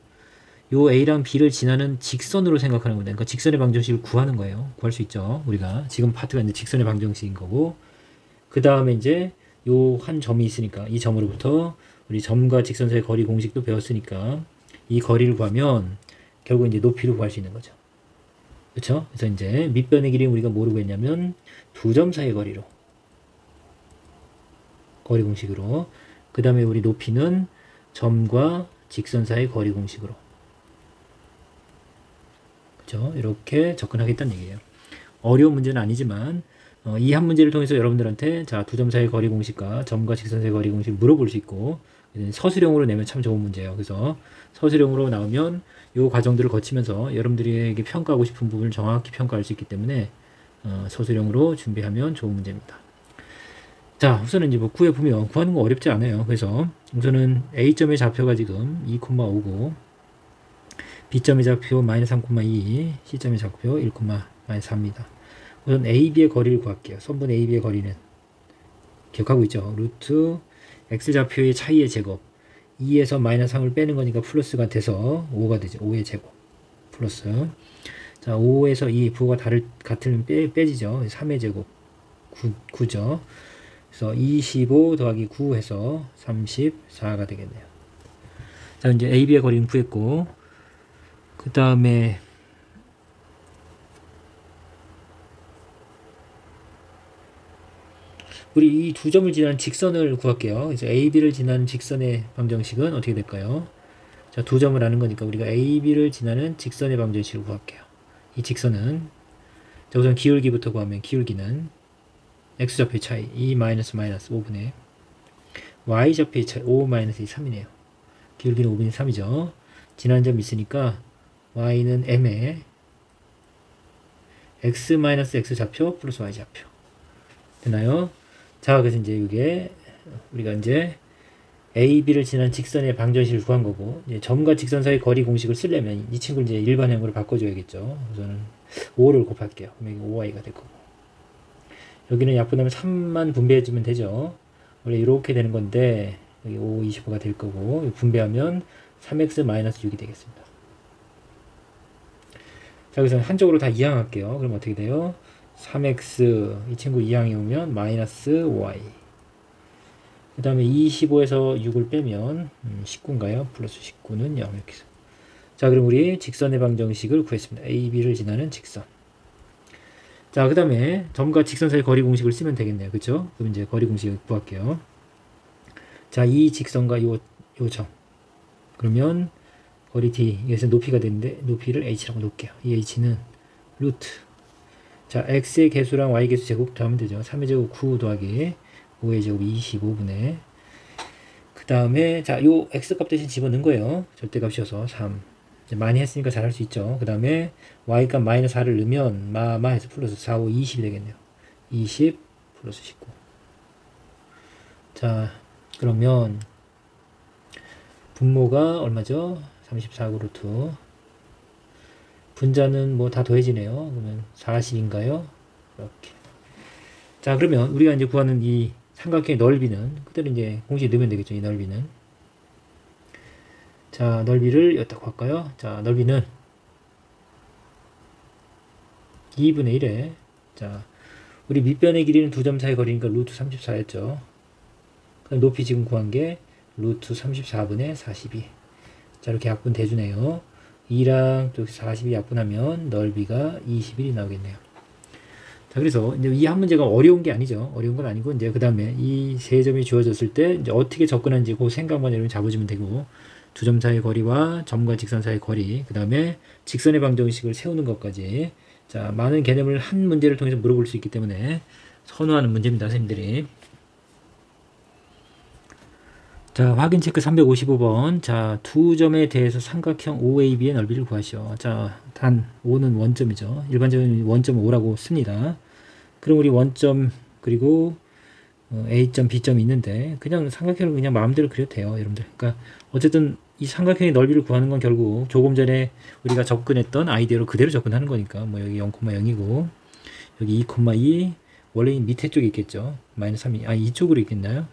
요 A랑 B를 지나는 직선으로 생각하는 겁니다. 그러니까 직선의 방정식을 구하는 거예요. 구할 수 있죠. 우리가 지금 파트가 이제 직선의 방정식인 거고 그 다음에 이제 요 한 점이 있으니까 이 점으로부터 우리 점과 직선 사이 거리 공식도 배웠으니까 이 거리를 구하면 결국 이제 높이를 구할 수 있는 거죠. 그렇죠? 그래서 이제 밑변의 길이는 우리가 뭐로 구했냐면 두 점 사이 거리로 거리 공식으로 그 다음에 우리 높이는 점과 직선 사이 거리 공식으로 그렇죠? 이렇게 접근하겠다는 얘기예요. 어려운 문제는 아니지만 이 한 문제를 통해서 여러분들한테 자, 두 점 사이 거리 공식과 점과 직선 사이 거리 공식 물어볼 수 있고 서술형으로 내면 참 좋은 문제예요. 그래서 서술형으로 나오면 이 과정들을 거치면서 여러분들에게 평가하고 싶은 부분을 정확히 평가할 수 있기 때문에 서술형으로 준비하면 좋은 문제입니다. 자, 우선은 이제 뭐 구해보면 구하는 거 어렵지 않아요. 그래서 우선은 A점의 좌표가 지금 2,5고 B점의 좌표 -3,2 C점의 좌표 1,-4입니다. 우선 AB의 거리를 구할게요. 선분 AB의 거리는 기억하고 있죠. 루트 X좌표의 차이의 제곱 2에서 -3을 빼는 거니까 플러스가 돼서 5가 되죠. 5의 제곱 플러스 자 5에서 2 부호가 같으면 빼지죠. 3의 제곱 9죠. 그래서 25 더하기 9 해서 34가 되겠네요. 자 이제 AB의 거리는 구했고 그 다음에 우리 이 두 점을 지나는 직선을 구할게요. 그래서 AB를 지나는 직선의 방정식은 어떻게 될까요? 자, 두 점을 아는 거니까 우리가 AB를 지나는 직선의 방정식을 구할게요. 이 직선은 자, 우선 기울기부터 구하면 기울기는 X좌표의 차이 2 5분의 Y좌표의 차이 5 2 3이네요. 기울기는 5분의 3이죠. 지나는 점이 있으니까 Y는 M에 X X좌표 플러스 Y좌표 되나요? 자, 그래서 이제 이게 우리가 이제 AB를 지난 직선의 방정식을 구한 거고 이제 점과 직선 사이 거리 공식을 쓰려면 이 친구를 이제 일반형으로 바꿔줘야겠죠. 우선은 5를 곱할게요. 그럼 이게 5y가 될 거고 여기는 약분하면 3만 분배해주면 되죠. 원래 이렇게 되는 건데 여기 5, 25가 될 거고 분배하면 3x-6이 되겠습니다. 자, 그래서 한쪽으로 다 이항할게요. 그럼 어떻게 돼요? 3x 이 친구 이항이 오면 -5y 그 다음에 25에서 6을 빼면 19인가요? 플러스 19는 0 이렇게 해서 자 그럼 우리 직선의 방정식을 구했습니다. AB를 지나는 직선 자 그 다음에 점과 직선 사이 거리 공식을 쓰면 되겠네요. 그쵸? 그럼 이제 거리 공식을 구할게요. 자 이 직선과 요 점 그러면 거리 D 여기서 높이가 되는데 높이를 H라고 놓을게요. 이 H는 루트 자, x의 개수랑 y 개수 제곱 더하면 되죠. 3의 제곱 9 더하기 5의 제곱 25분의 그 다음에 자, 요 x값 대신 집어넣은 거예요. 절대값이어서 3 많이 했으니까 잘할 수 있죠. 그 다음에 y값 -4를 넣으면 해서 플러스 4, 5, 20이 되겠네요. 20 플러스 19 자, 그러면 분모가 얼마죠? 34고 루트 분자는 뭐 다 더해지네요. 그러면 40인가요? 이렇게. 자, 그러면 우리가 이제 구하는 이 삼각형의 넓이는 그대로 이제 공식에 넣으면 되겠죠. 이 넓이는. 자, 넓이를 여기다 구할까요? 자, 넓이는 2분의 1에 자, 우리 밑변의 길이는 두 점 사이 거리니까 루트 34였죠. 그럼 높이 지금 구한 게 루트 34분의 42. 자, 이렇게 약분 대주네요. 2랑 또 40이 약분하면 넓이가 21이 나오겠네요. 자, 그래서 이제 이 한 문제가 어려운 게 아니죠. 어려운 건 아니고 이제 그 다음에 이 세 점이 주어졌을 때 이제 어떻게 접근하는지 그 생각만 여러분 잡아주면 되고 두 점 사이의 거리와 점과 직선 사이의 거리 그 다음에 직선의 방정식을 세우는 것까지 자 많은 개념을 한 문제를 통해서 물어볼 수 있기 때문에 선호하는 문제입니다. 선생님들이. 자, 확인 체크 355번. 자, 두 점에 대해서 삼각형 OAB의 넓이를 구하시오. 자, 단 5는 원점이죠. 일반적으로 원점 5라고 씁니다. 그럼 우리 원점 그리고 A점, B점이 있는데 그냥 삼각형을 그냥 마음대로 그려도 돼요, 여러분들. 그러니까 어쨌든 이 삼각형의 넓이를 구하는 건 결국 조금 전에 우리가 접근했던 아이디어로 그대로 접근하는 거니까 뭐 여기 0,0이고 여기 2,2 원래 이 밑에 쪽에 있겠죠. 마이너스 3이 이쪽으로 있겠나요?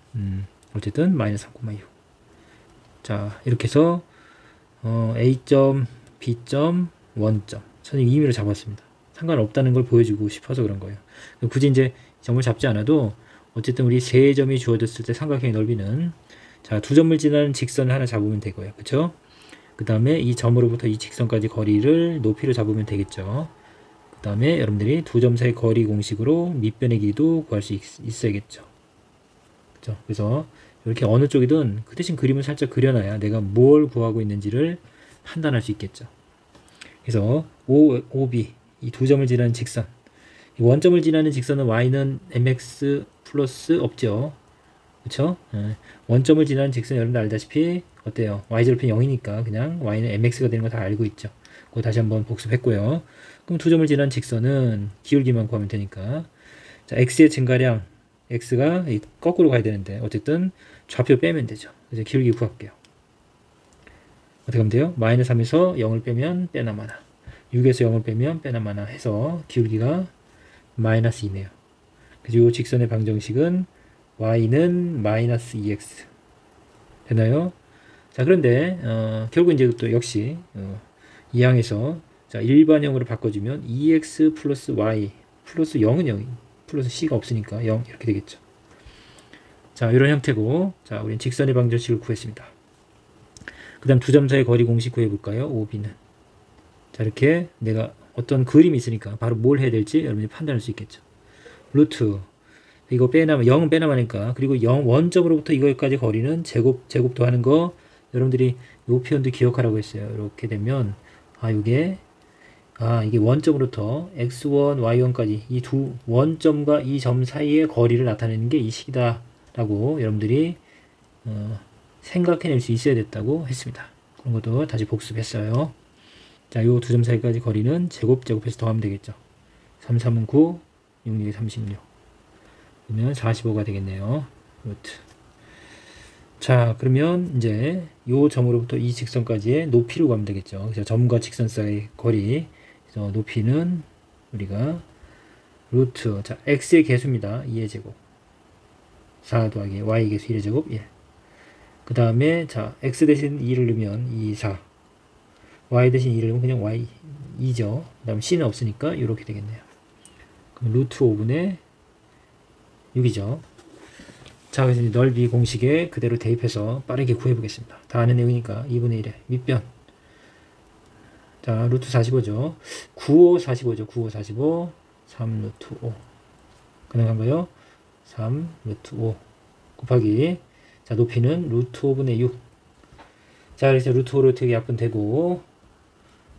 어쨌든 마이너스 3,2. 자, 이렇게 해서 A점, B점, 원점 선생님 임의로 잡았습니다. 상관없다는 걸 보여주고 싶어서 그런 거예요. 굳이 이제 점을 잡지 않아도 어쨌든 우리 세 점이 주어졌을 때 삼각형의 넓이는 자, 두 점을 지나는 직선을 하나 잡으면 되고요. 그쵸? 그 다음에 이 점으로부터 이 직선까지 거리를 높이로 잡으면 되겠죠. 그 다음에 여러분들이 두 점 사이 거리 공식으로 밑변의 길이도 구할 수 있어야겠죠. 그쵸? 그래서 이렇게 어느 쪽이든 그 대신 그림을 살짝 그려놔야 내가 뭘 구하고 있는지를 판단할 수 있겠죠. 그래서 OB 이 두 점을 지나는 직선, 원점을 지나는 직선은 y는 mx 플러스 없죠. 그쵸? 원점을 지나는 직선 여러분들 알다시피 어때요? y절편 0이니까 그냥 y는 mx가 되는 거 다 알고 있죠. 그거 다시 한번 복습했고요. 그럼 두 점을 지나는 직선은 기울기만 구하면 되니까 자, x의 증가량 x가 거꾸로 가야 되는데 어쨌든 좌표 빼면 되죠. 그래서 기울기 구할게요. 어떻게 하면 돼요? 마이너스 3에서 0을 빼면 빼나마나 6에서 0을 빼면 빼나마나 해서 기울기가 마이너스 2네요. 그래서 이 직선의 방정식은 y는 마이너스 2x 되나요? 자, 그런데 결국 이제 또 역시 이 항에서 자, 일반형으로 바꿔주면 2x 플러스 y 플러스 0은 0 플러스 c가 없으니까 0 이렇게 되겠죠. 자, 이런 형태고 자, 우리는 직선의 방정식을 구했습니다. 그 다음 두 점 사이 거리 공식 구해볼까요? OB는 자, 이렇게 내가 어떤 그림이 있으니까 바로 뭘 해야 될지 여러분이 판단할 수 있겠죠. 루트 이거 빼나면 0은 빼나마니까 그리고 0 원점으로부터 이거까지 거리는 제곱도 하는 거 여러분들이 요 표현도 기억하라고 했어요. 이렇게 되면 이게 원점으로부터 x1, y1까지 이 두 원점과 이 점 사이의 거리를 나타내는 게 이 식이다 라고 여러분들이 생각해낼 수 있어야 됐다고 했습니다. 그런 것도 다시 복습했어요. 자, 요 두 점 사이까지 거리는 제곱해서 더하면 되겠죠. 3, 3은 9, 6, 6이 36. 그러면 45가 되겠네요. 루트. 자, 그러면 이제 요 점으로부터 이 직선까지의 높이로 가면 되겠죠. 그래서 점과 직선 사이의 거리. 그래서 높이는 우리가 루트. 자, x의 개수입니다. 2의 제곱. 4 더하기 y 개수 1의 제곱 1. 그 다음에 자, x 대신 2를 넣으면 2, 4. y 대신 2를 넣으면 그냥 y 2죠. 그 다음 c는 없으니까 이렇게 되겠네요. 그럼 루트 5분의 6이죠. 자, 그래서 넓이 공식에 그대로 대입해서 빠르게 구해보겠습니다. 다 아는 내용이니까 2분의 1에 밑변. 자, 루트 45죠. 95, 45죠. 95, 45. 3 루트 5. 가능한가요? 3 루트 5 곱하기 자, 높이는 루트 5분의 6. 자, 그래서 루트 5로 되게 약분되고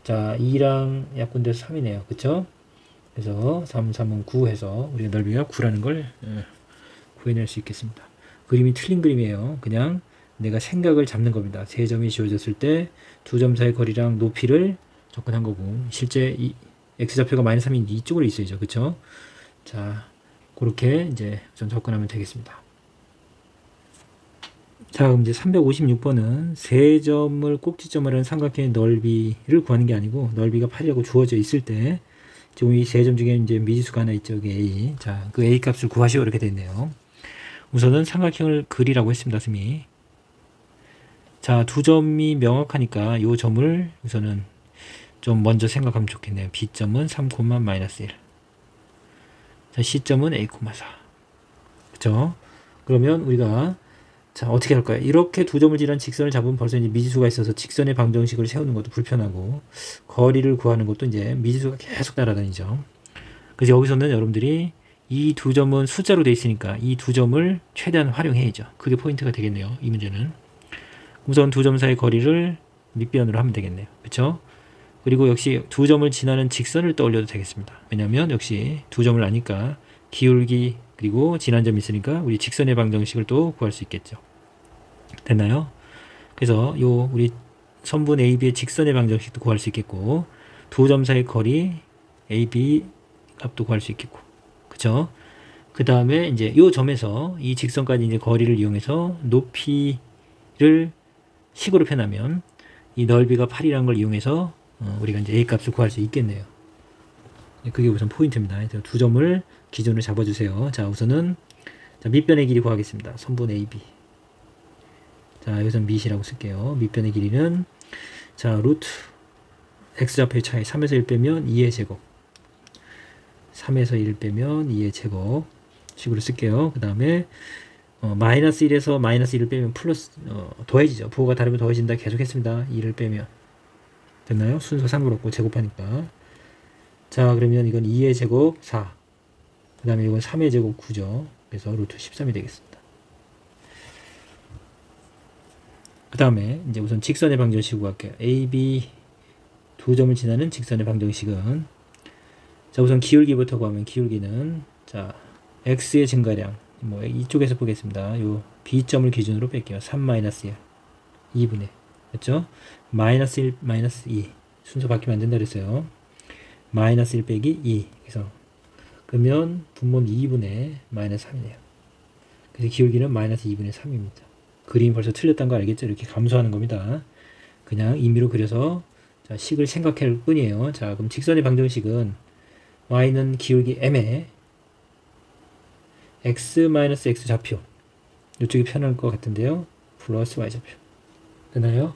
자, 2랑 약분돼서 3이네요. 그쵸? 그래서 3, 3은 9 해서 우리가 넓이가 9라는 걸 구해낼 수 있겠습니다. 그림이 틀린 그림이에요. 그냥 내가 생각을 잡는 겁니다. 세 점이 지어졌을 때 두 점 사이 거리랑 높이를 접근한 거고 실제 이 x좌표가 마이너스 3이 이쪽으로 있어야죠. 그쵸? 자, 그렇게 이제 좀 접근하면 되겠습니다. 자, 그럼 이제 356번은 세 점을 꼭지점을 하는 삼각형의 넓이를 구하는 게 아니고 넓이가 8이라고 주어져 있을 때 지금 이 세 점 중에 이제 미지수가 하나 있죠. 여기 A. 자, 그 A 값을 구하시오. 이렇게 됐네요. 우선은 삼각형을 그리라고 했습니다. 스미. 자, 두 점이 명확하니까 이 점을 우선은 좀 먼저 생각하면 좋겠네요. B점은 3, 마이너스 1. 자, C점은 A, 4. 그쵸? 그러면 우리가 자, 어떻게 할까요? 이렇게 두 점을 지난 직선을 잡으면 벌써 이제 미지수가 있어서 직선의 방정식을 세우는 것도 불편하고 거리를 구하는 것도 이제 미지수가 계속 따라다니죠. 그래서 여기서는 여러분들이 이 두 점은 숫자로 되어 있으니까 이 두 점을 최대한 활용해야죠. 그게 포인트가 되겠네요. 이 문제는. 우선 두 점 사이 거리를 밑변으로 하면 되겠네요. 그렇죠? 그리고 역시 두 점을 지나는 직선을 떠올려도 되겠습니다. 왜냐하면 역시 두 점을 아니까 기울기 그리고 지난 점이 있으니까 우리 직선의 방정식을 또 구할 수 있겠죠. 됐나요? 그래서 요 우리 선분 AB의 직선의 방정식도 구할 수 있겠고 두 점 사이 거리 AB 값도 구할 수 있겠고 그쵸? 그 다음에 이제 요 점에서 이 직선까지 이제 거리를 이용해서 높이를 식으로 표현하면 이 넓이가 8이라는 걸 이용해서 우리가 이제 A 값을 구할 수 있겠네요. 그게 우선 포인트입니다. 그래서 두 점을 기준으로 잡아주세요. 자, 우선은 자, 밑변의 길이 구하겠습니다. 선분 AB. 자, 여기서는 밑이라고 쓸게요. 밑변의 길이는 자, 루트 x좌표의 차이 3에서 1 빼면 2의 제곱, 3에서 1 빼면 2의 제곱 식으로 쓸게요. 그 다음에 마이너스 1에서 마이너스 1을 빼면 플러스 더해지죠. 부호가 다르면 더해진다 계속 했습니다. 2를 빼면 됐나요? 순서 상관없고 제곱하니까. 자, 그러면 이건 2의 제곱 4, 그 다음에 이건 3의 제곱 9죠. 그래서 루트 13이 되겠습니다. 그 다음에 이제 우선 직선의 방정식으로 할게요. AB 두 점을 지나는 직선의 방정식은 자, 우선 기울기부터 구하면 기울기는 자, x의 증가량 뭐 이쪽에서 보겠습니다. 요 B점을 기준으로 뺄게요. 3-1 2분의 맞죠? 마이너스 1 마이너스 2 순서 바뀌면 안 된다 그랬어요. 마이너스 1 빼기 2. 그래서 그러면 분모는 2분의 마이너스 3이네요. 그래서 기울기는 마이너스 2분의 3입니다. 그림 벌써 틀렸다는 거 알겠죠? 이렇게 감소하는 겁니다. 그냥 임의로 그려서 자, 식을 생각할 뿐이에요. 자, 그럼 직선의 방정식은 y는 기울기 m에 x-x 좌표 이쪽이 편할 것 같은데요. 플러스 y 좌표 되나요?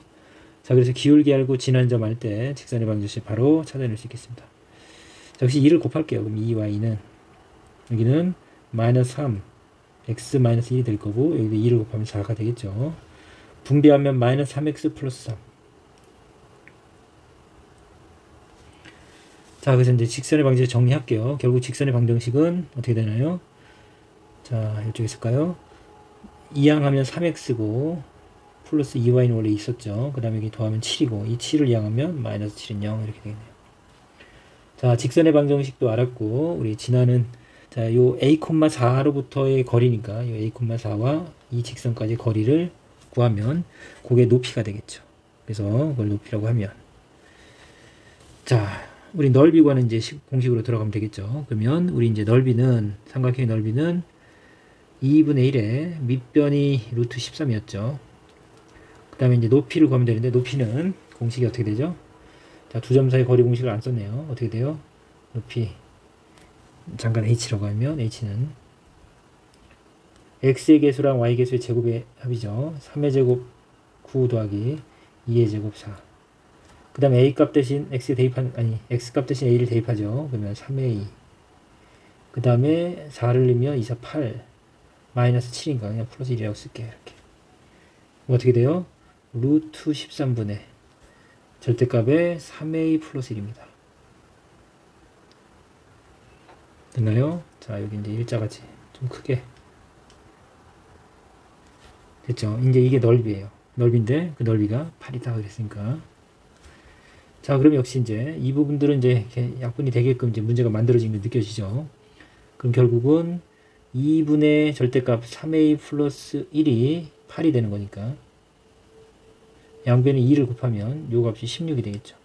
자, 그래서 기울기 알고 지난 점 할 때 직선의 방정식 바로 찾아낼 수 있겠습니다. 자, 역시 2를 곱할게요. 그럼 2y는 여기는 마이너스 3 x 마이너스 1이 될 거고 여기도 2를 곱하면 4가 되겠죠. 분배하면 마이너스 3x 플러스 3. 자, 그래서 이제 직선의 방정식 정리할게요. 결국 직선의 방정식은 어떻게 되나요? 자, 이쪽에 있을까요? 이항하면 3x고 플러스 2y는 원래 있었죠. 그 다음에 여기 더하면 7이고 이 7을 이항하면 마이너스 7은 0 이렇게 되겠네요. 자, 직선의 방정식도 알았고 우리 지나는 자, 요 a,4로부터의 거리니까 요 a,4와 이 직선까지 거리를 구하면 그게 높이가 되겠죠. 그래서 그걸 높이라고 하면 자, 우리 넓이 구하는 이제 공식으로 들어가면 되겠죠. 그러면 우리 이제 넓이는 삼각형의 넓이는 2분의 1에 밑변이 루트 13이었죠. 그 다음에 이제 높이를 구하면 되는데 높이는 공식이 어떻게 되죠? 자, 두 점 사이 거리 공식을 안 썼네요. 어떻게 돼요? 높이 잠깐 h라고 하면 h는 x의 개수랑 y 개수의 제곱의 합이죠. 3의 제곱 9 더하기 2의 제곱 4. 그 다음에 a 값 대신 x 값 대신 a를 대입하죠. 그러면 3a. 그 다음에 4를 넣으면 2, 4, 8 마이너스 7인가 그냥 플러스 1이라고 쓸게요. 이렇게 어떻게 돼요? 루트 13분의 절대값의 3a 플러스 1입니다. 됐나요? 자, 여기 이제 일자같이 좀 크게 됐죠? 이제 이게 넓이에요. 넓이인데 그 넓이가 8이다 그랬으니까. 자, 그럼 역시 이제 이 부분들은 이제 약분이 되게끔 이제 문제가 만들어진 게 느껴지죠. 그럼 결국은 2분의 절대값 3a 플러스 1이 8이 되는 거니까 양변에 2를 곱하면 요 값이 16이 되겠죠.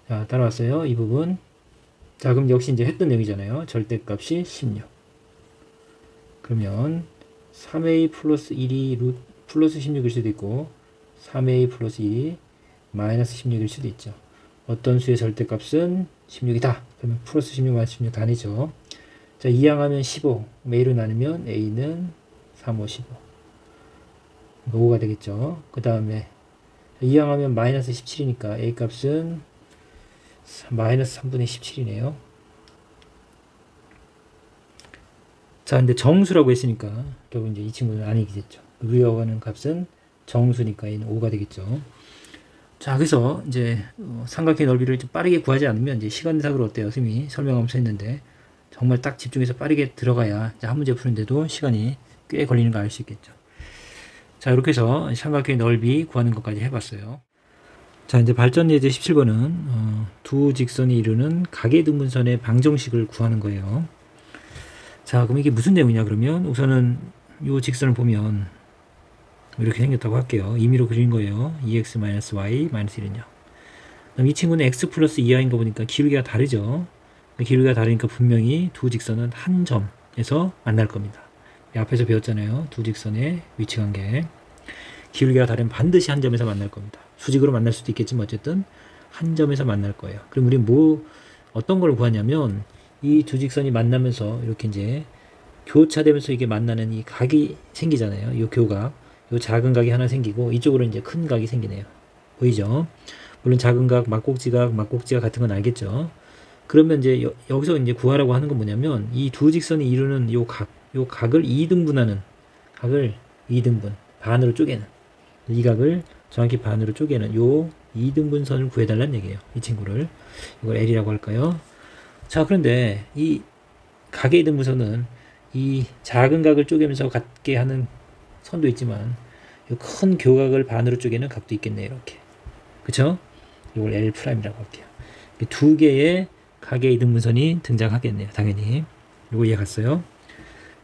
자, 따라왔어요. 이 부분. 자, 그럼 역시 이제 했던 내용이잖아요. 절대값이 16. 그러면 3a 플러스 1이 플러스 16일 수도 있고 3a 플러스 1이 마이너스 16일 수도 있죠. 어떤 수의 절대값은 16이다. 그러면 플러스 16 마이너스 16 단위죠. 자, 이항하면 15. a로 나누면 a는 3, 5, 15. 5가 되겠죠. 그 다음에 이항하면 마이너스 17이니까 a 값은 마이너스 3분의 17이네요. 자, 근데 정수라고 했으니까 결국 이제 이 친구는 아니겠죠. 위어가는 값은 정수니까 얘는 5가 되겠죠. 자, 그래서 이제 삼각형의 넓이를 좀 빠르게 구하지 않으면 이제 시간상으로 어때요? 선생님이 설명하면서 했는데 정말 딱 집중해서 빠르게 들어가야 이제 한 문제 푸는데도 시간이 꽤 걸리는 거 알 수 있겠죠. 자, 이렇게 해서 삼각형의 넓이 구하는 것까지 해봤어요. 자, 이제 발전 예제 17번은 두 직선이 이루는 가계등분선의 방정식을 구하는 거예요. 자, 그럼 이게 무슨 내용이냐 그러면 우선은 이 직선을 보면 이렇게 생겼다고 할게요. 임의로 그린 거예요. 2x-y-1은요. 그럼 이 친구는 x 플러스 2y인 거 보니까 기울기가 다르죠. 기울기가 다르니까 분명히 두 직선은 한 점에서 만날 겁니다. 앞에서 배웠잖아요. 두 직선의 위치 관계. 기울기가 다르면 반드시 한 점에서 만날 겁니다. 수직으로 만날 수도 있겠지만 어쨌든 한 점에서 만날 거예요. 그럼 우리 어떤 걸 구하냐면 이 두 직선이 만나면서 이렇게 이제 교차되면서 이게 만나는 이 각이 생기잖아요. 이 교각, 이 작은 각이 하나 생기고 이쪽으로 이제 큰 각이 생기네요. 보이죠? 물론 작은 각, 막곡지각 같은 건 알겠죠? 그러면 이제 여기서 이제 구하라고 하는 건 뭐냐면 이 두 직선이 이루는 요 각을 2등분하는 각을 2등분 반으로 쪼개는 이 각을 정확히 반으로 쪼개는 요 2등분선을 구해달라는 얘기예요. 이 친구를 이걸 L이라고 할까요? 자, 그런데 이 각의 2등분선은 이 작은 각을 쪼개면서 같게 하는 선도 있지만 이 큰 교각을 반으로 쪼개는 각도 있겠네요. 이렇게. 그쵸? 이걸 L'이라고 할게요. 두 개의 각의 2등분선이 등장하겠네요. 당연히. 이거 이해 갔어요?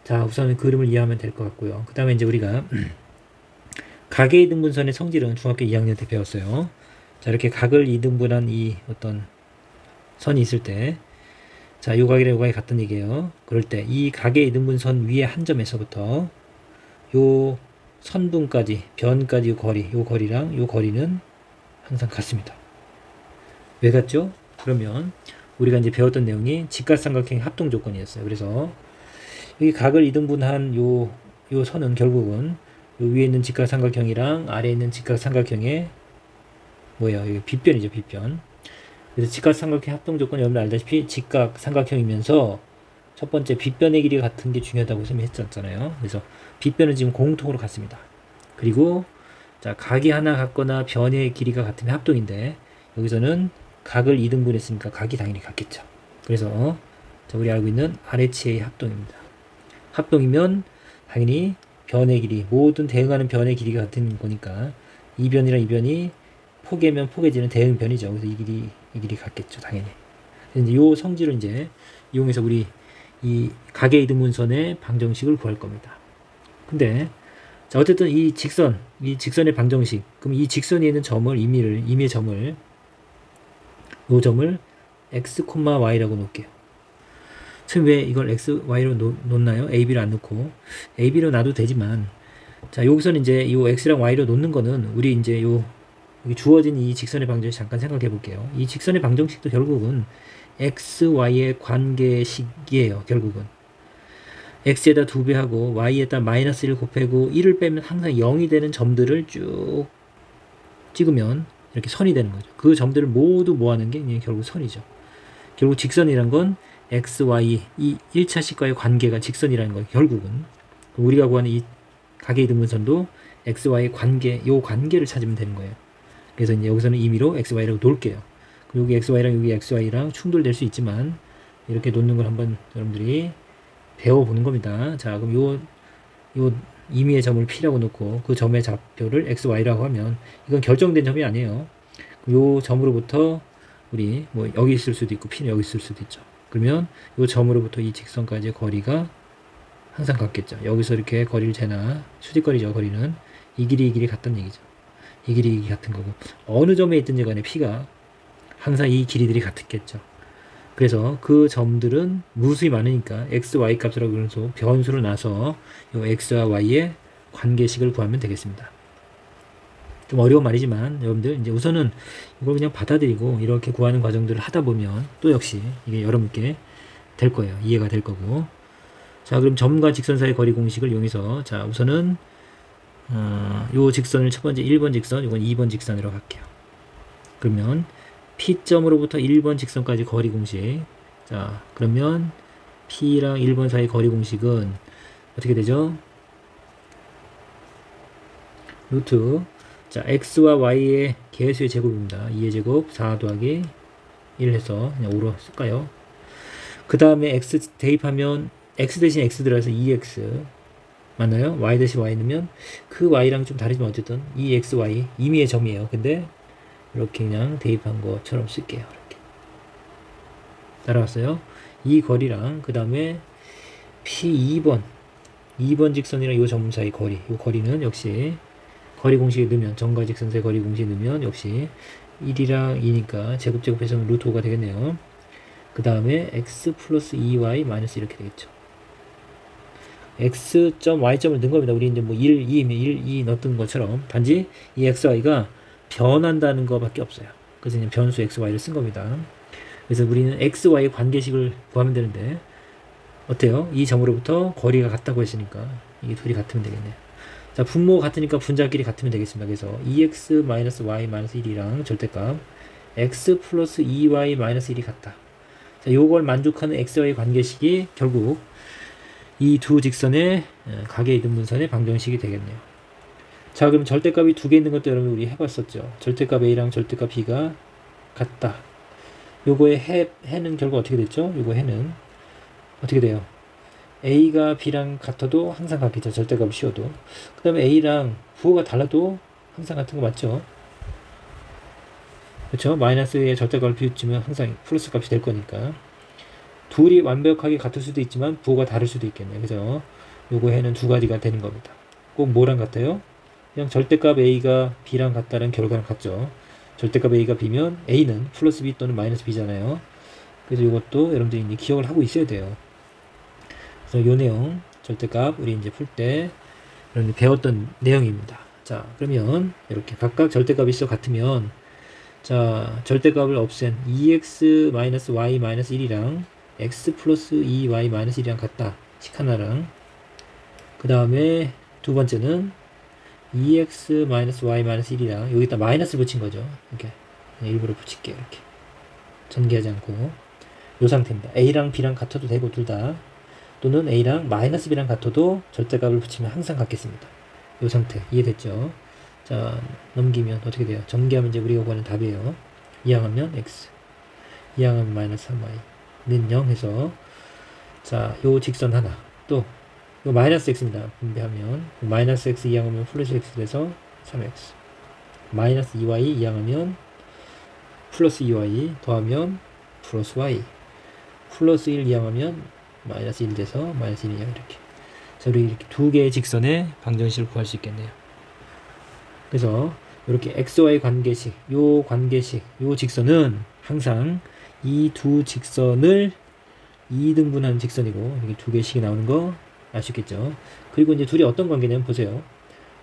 자, 우선 그림을 이해하면 될 것 같고요. 그 다음에 이제 우리가 각의 2등분선의 성질은 중학교 2학년 때 배웠어요. 자, 이렇게 각을 2등분한 이 어떤 선이 있을 때, 자, 요 각이랑 요 각이 같은 얘기예요. 그럴 때 이 각의 2등분선 위에 한 점에서부터 요 선분까지, 변까지 요 거리랑 요 거리는 항상 같습니다. 왜 같죠? 그러면 우리가 이제 배웠던 내용이 직각삼각형의 합동 조건이었어요. 그래서 여기 각을 2등분한 요 선은 결국은 요 위에 있는 직각삼각형이랑 아래에 있는 직각삼각형의 뭐예요? 여기 빗변이죠, 빗변. 그래서 직각삼각형 합동 조건이 여러분들 알다시피 직각삼각형이면서 첫 번째 빗변의 길이가 같은 게 중요하다고 설명했었잖아요. 그래서 빗변은 지금 공통으로 같습니다. 그리고 자, 각이 하나 같거나 변의 길이가 같으면 합동인데 여기서는 각을 2등분했으니까 각이 당연히 같겠죠. 그래서 자, 우리 알고 있는 RHA 합동입니다. 합동이면 당연히 변의 길이, 모든 대응하는 변의 길이가 같은 거니까 이 변이랑 이 변이 포개면 포개지는 대응변이죠. 그래서 이 길이 같겠죠. 당연히. 이제 요 성질을 이제 이용해서 우리 이 각의 2등분선의 방정식을 구할 겁니다. 근데 자, 어쨌든 이 직선의 방정식, 그럼 이 직선에 있는 점을 임의의 점을 요 점을 x, y라고 놓을게요. 선생님 왜 이걸 x, y로 놓나요? a, b를 안 놓고 a, b로 놔도 되지만 자, 여기서는 이제 요 x랑 y로 놓는 거는 우리 이제 여기 주어진 이 직선의 방정식 잠깐 생각해 볼게요. 이 직선의 방정식도 결국은 x, y의 관계식이에요. 결국은 x에다 2배하고 y에다 마이너스 1 곱하고 1을 빼면 항상 0이 되는 점들을 쭉 찍으면 이렇게 선이 되는 거죠. 그 점들을 모두 모아낸 게 결국 선이죠. 결국 직선이란 건 x, y 이 1차식과의 관계가 직선이라는 거예요. 결국은 우리가 구하는 이 각의 2등분선도 x, y의 관계, 요 관계를 찾으면 되는 거예요. 그래서 이제 여기서는 임의로 x, y라고 놓을게요. 그리고 여기 x, y랑 여기 x, y랑 충돌될 수 있지만 이렇게 놓는 걸 한번 여러분들이 배워보는 겁니다. 자, 그럼 요 임의의 점을 P라고 놓고 그 점의 좌표를 x, y라고 하면 이건 결정된 점이 아니에요. 요 점으로부터 우리 뭐 여기 있을 수도 있고 P는 여기 있을 수도 있죠. 그러면 요 점으로부터 이 직선까지의 거리가 항상 같겠죠. 여기서 이렇게 거리를 재나 수직거리죠. 거리는 이 길이 같다는 얘기죠. 이 길이 같은 거고 어느 점에 있든지 간에 P가 항상 이 길이들이 같겠죠. 그래서 그 점들은 무수히 많으니까 x, y 값이라고 그래서 변수를 놔서 이 x와 y의 관계식을 구하면 되겠습니다. 좀 어려운 말이지만 여러분들 이제 우선은 이걸 그냥 받아들이고 이렇게 구하는 과정들을 하다 보면 또 역시 이게 여러분께 될 거예요. 이해가 될 거고. 자, 그럼 점과 직선 사이 거리 공식을 이용해서 자, 우선은 요 직선을 첫 번째 1번 직선, 이건 2번 직선으로 할게요. 그러면 P점으로부터 1번 직선까지 거리 공식. 자, 그러면 P랑 1번 사이 거리 공식은 어떻게 되죠? 루트. 자, X와 Y의 개수의 제곱입니다. 2의 제곱, 4 더하기 1 해서 그냥 5로 쓸까요? 그 다음에 X 대입하면 X 대신 X 들어가서 2X. 맞나요? Y 대신 Y 넣으면 그 Y랑 좀 다르지만 어쨌든 2XY. 임의의 점이에요. 근데 이렇게 그냥 대입한 것처럼 쓸게요. 이렇게. 따라왔어요? 이 거리랑 그 다음에 P2번 2번 직선이랑 이 점 사이 거리, 이 거리는 역시 거리 공식에 넣으면 점과 직선 사이 거리 공식에 넣으면 역시 1이랑 2니까 제곱해서 루트 5가 되겠네요. 그 다음에 x 플러스 2y 마이너스 이렇게 되겠죠. x점 y점을 넣은 겁니다. 우리 이제 뭐 1, 2면 1, 2 넣었던 것처럼 단지 이 x, y가 변한다는 것밖에 없어요. 그래서 그냥 변수 x, y를 쓴 겁니다. 그래서 우리는 x, y의 관계식을 구하면 되는데 어때요? 이 점으로부터 거리가 같다고 했으니까 이게 둘이 같으면 되겠네요. 자, 분모가 같으니까 분자끼리 같으면 되겠습니다. 그래서 2x-y-1이랑 절대값 x 플러스 2y-1이 같다. 자, 요걸 만족하는 x와의 관계식이 결국 이 두 직선의 각의 이등분선의 방정식이 되겠네요. 자, 그럼 절대값이 두 개 있는 것도 여러분 우리 해봤었죠. 절대값 a랑 절대값 b가 같다. 요거의 해는 결국 어떻게 됐죠? 요거 해는 어떻게 돼요? a가 b랑 같아도 항상 같겠죠. 절대값을 씌워도. 그 다음에 a랑 부호가 달라도 항상 같은 거 맞죠? 그렇죠? 마이너스의 절대값을 비웃으면 항상 플러스 값이 될 거니까. 둘이 완벽하게 같을 수도 있지만 부호가 다를 수도 있겠네요. 그래서 요거 해는 두 가지가 되는 겁니다. 꼭 뭐랑 같아요? 그냥 절대값 a가 b랑 같다는 결과랑 같죠. 절대값 a가 b면 a는 플러스 b 또는 마이너스 b잖아요. 그래서 이것도 여러분들이 이제 기억을 하고 있어야 돼요. 그래서 요 내용 절대값 우리 이제 풀 때 여러분들 배웠던 내용입니다. 자, 그러면 이렇게 각각 절대값이 있어 같으면 자, 절대값을 없앤 2x-y-1이랑 x 플러스 2y-1이랑 같다. 식 하나랑 그 다음에 두 번째는 2x-y-1이랑 여기다 마이너스를 붙인 거죠. 이렇게 일부러 붙일게요. 이렇게 전개하지 않고 요 상태입니다. a랑 b랑 같아도 되고 둘 다 또는 a랑 마이너스 b랑 같아도 절대값을 붙이면 항상 같겠습니다. 요 상태 이해됐죠? 자, 넘기면 어떻게 돼요? 전개하면 이제 우리가 구하는 답이에요. 이항하면 x, 이항하면 마이너스 3y는 0 해서 자, 요 직선 하나 또 요 마이너스 x입니다. 분배하면 마이너스 x 이항하면 플러스 x 돼서 3x 마이너스 2y 이항하면 플러스 2y 더하면 플러스 y 플러스 1 이항하면 마이너스 1 돼서 마이너스 1이야 이렇게. 자, 우리 이렇게 두 개의 직선의 방정식을 구할 수 있겠네요. 그래서 이렇게 xy 관계식, 요 관계식, 요 직선은 항상 이 두 직선을 2등분하는 직선이고 이렇게 두 개씩이 나오는 거 알 수 있겠죠. 그리고 이제 둘이 어떤 관계냐면 보세요.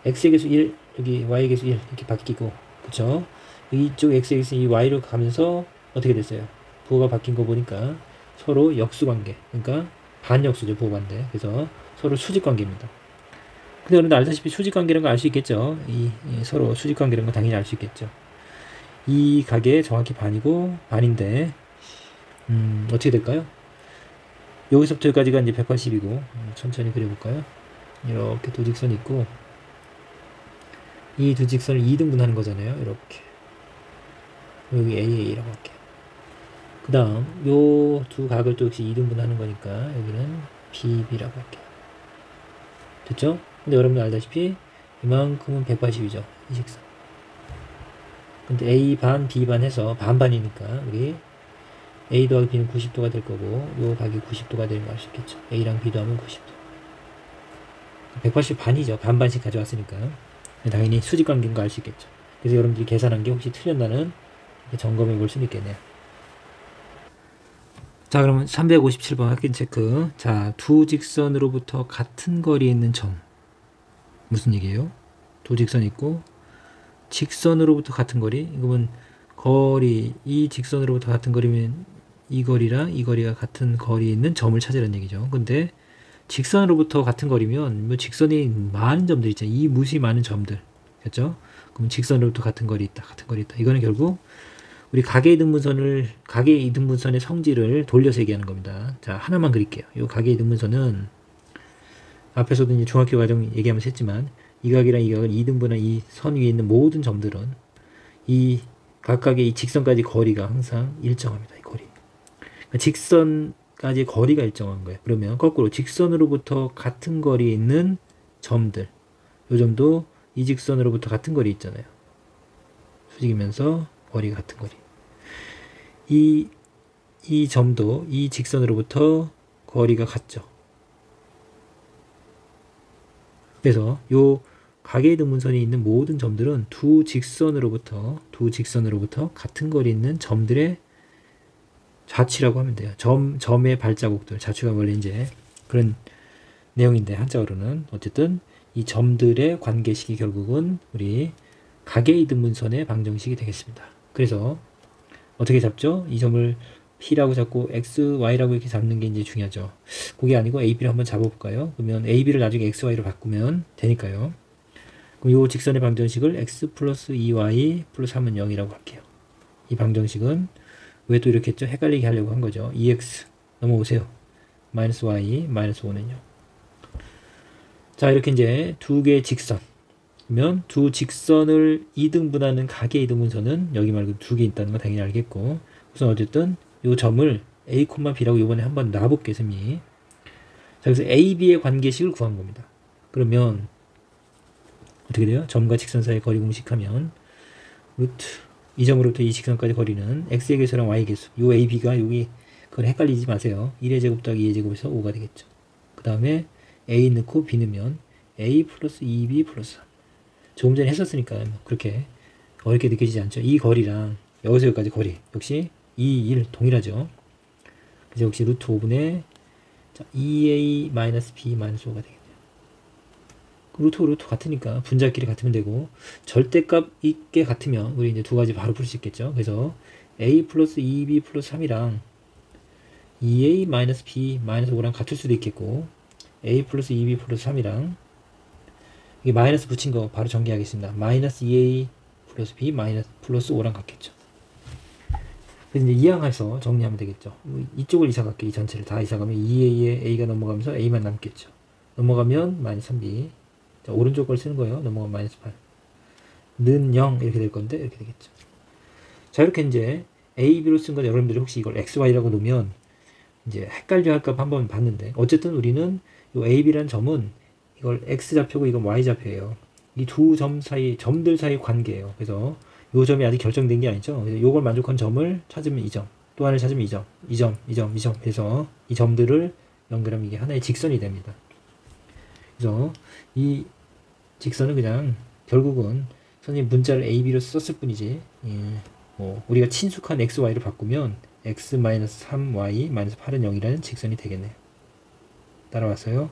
x의 개수 1, 여기 y의 개수 1 이렇게 바뀌고 그쵸? 이쪽 x의 개수 이 y로 가면서 어떻게 됐어요? 부호가 바뀐 거 보니까 서로 역수 관계, 그러니까 반역수죠, 부호 반대. 그래서 서로 수직 관계입니다. 근데 여러분들 알다시피 수직 관계라는 거 알 수 있겠죠. 서로 수직 관계라는 거 당연히 알 수 있겠죠. 이 각의 정확히 반이고 반인데 어떻게 될까요? 여기서부터 여기까지가 이제 180이고 천천히 그려볼까요? 이렇게 두 직선이 있고 이 두 직선을 2등분 하는 거잖아요. 이렇게 여기 AA라고 할게요. 그 다음 요 두 각을 또 역시 2등분 하는 거니까 여기는 BB라고 할게요. 됐죠? 근데 여러분들 알다시피 이만큼은 180이죠. 이 직선. 근데 A 반, B 반 해서 반반이니까 우리 A 더하기 B는 90도가 될 거고 요 각이 90도가 되는 거 알 수 있겠죠. A랑 B도 하면 90도. 180 반이죠. 반반씩 가져왔으니까. 당연히 수직 관계인 거 알 수 있겠죠. 그래서 여러분들이 계산한 게 혹시 틀렸나는 점검해 볼 수 있겠네요. 자, 그러면 357번 확인 체크. 자, 두 직선으로부터 같은 거리에 있는 점. 무슨 얘기예요? 두 직선 있고 직선으로부터 같은 거리. 이거는 거리, 이 직선으로부터 같은 거리면 이 거리랑 이 거리가 같은 거리에 있는 점을 찾으라는 얘기죠. 근데 직선으로부터 같은 거리면 뭐 직선이 많은 점들 있잖아요. 이 무수히 많은 점들. 그렇죠? 그럼 직선으로부터 같은 거리 있다. 같은 거리 있다. 이거는 결국 우리 각의 이등분선의 성질을 돌려서 얘기하는 겁니다. 자, 하나만 그릴게요. 이 각의 이등분선은 앞에서도 이제 중학교 과정 얘기하면서 했지만 이 각이랑 이 각을 2등분한 이 선 위에 있는 모든 점들은 이 각각의 이 직선까지 거리가 항상 일정합니다. 이 거리. 그러니까 직선까지 거리가 일정한 거예요. 그러면 거꾸로 직선으로부터 같은 거리에 있는 점들, 요 점도 이 직선으로부터 같은 거리 있잖아요. 수직이면서 거리가 같은 거리. 이 점도 이 직선으로부터 거리가 같죠. 그래서 요 각의 등분선이 있는 모든 점들은 두 직선으로부터 같은 거리에 있는 점들의 자취라고 하면 돼요. 점의 발자국들, 자취가 원래 이제 그런 내용인데 한자어로는 어쨌든 이 점들의 관계식이 결국은 우리 가계이등분선의 방정식이 되겠습니다. 그래서 어떻게 잡죠? 이 점을 P라고 잡고 X, Y라고 이렇게 잡는 게 이제 중요하죠. 그게 아니고 AB를 한번 잡아볼까요? 그러면 AB를 나중에 X, Y로 바꾸면 되니까요. 그럼 이 직선의 방정식을 X 플러스 2Y 플러스 3은 0이라고 할게요. 이 방정식은 왜 또 이렇게 했죠? 헷갈리게 하려고 한 거죠. 2X 넘어오세요. 마이너스 Y 마이너스 5는요. 자, 이렇게 이제 두 개의 직선. 그러면 두 직선을 이등분하는 가계 이등분선은 여기 말고 두 개 있다는 거 당연히 알겠고, 우선 어쨌든 이 점을 A, B라고 이번에 한번 놔볼게요, 선생님이. 자, 그래서 A, B의 관계식을 구한 겁니다. 그러면 어떻게 돼요? 점과 직선 사이의 거리 공식하면 루트 이 점으로부터 이 직선까지 거리는 x의 개수랑 y의 개수. 요 A, B가 여기 그걸 헷갈리지 마세요. 1의 제곱 더하기 2의 제곱에서 5가 되겠죠. 그 다음에 A 넣고 B 넣으면 A 플러스 2B 플러스 3. 조금 전에 했었으니까 뭐 그렇게 어렵게 느껴지지 않죠. 이 거리랑 여기서 여기까지 거리 역시 2, 1 동일하죠. 그래서 역시 루트 5분의 2A 마이너스 B 마이너스 5가 되겠네요. 루트 같으니까 분자끼리 같으면 되고, 절대값 있게 같으면 우리 이제 두 가지 바로 풀 수 있겠죠. 그래서 A 플러스 2B 플러스 3이랑 2A 마이너스 B 마이너스 5랑 같을 수도 있겠고, A 플러스 2B 플러스 3이랑 이게 마이너스 붙인 거 바로 전개하겠습니다. 마이너스 2A 플러스 B 마이너스 플러스 5랑 같겠죠. 그래서 이제 이항해서 정리하면 되겠죠. 이쪽을 이사 갈게요. 이 전체를 다 이사 가면 2A에 A가 넘어가면서 A만 남겠죠. 넘어가면 마이너스 3B. 자, 오른쪽 걸 쓰는 거예요. 넘어가면 마이너스 8. 는 0 이렇게 될 건데 이렇게 되겠죠. 자, 이렇게 이제 A, B로 쓴 건 여러분들이 혹시 이걸 X, Y라고 놓으면 이제 헷갈려 할까 한번 봤는데, 어쨌든 우리는 이 A, B라는 점은 이걸 X 좌표고 이건 Y 좌표예요. 이 두 점 사이, 점들 사이 관계예요. 그래서 이 점이 아직 결정된 게 아니죠. 그래서 이걸 만족한 점을 찾으면 이 점, 또 하나를 찾으면 이 점, 이 점, 이 점, 이 점. 그래서 이 점들을 연결하면 이게 하나의 직선이 됩니다. 그래서 이 직선은 그냥 결국은 선생님 문자를 A, B로 썼을 뿐이지, 뭐 우리가 친숙한 X, Y를 바꾸면 X-3Y-8은 0이라는 직선이 되겠네요. 따라왔어요?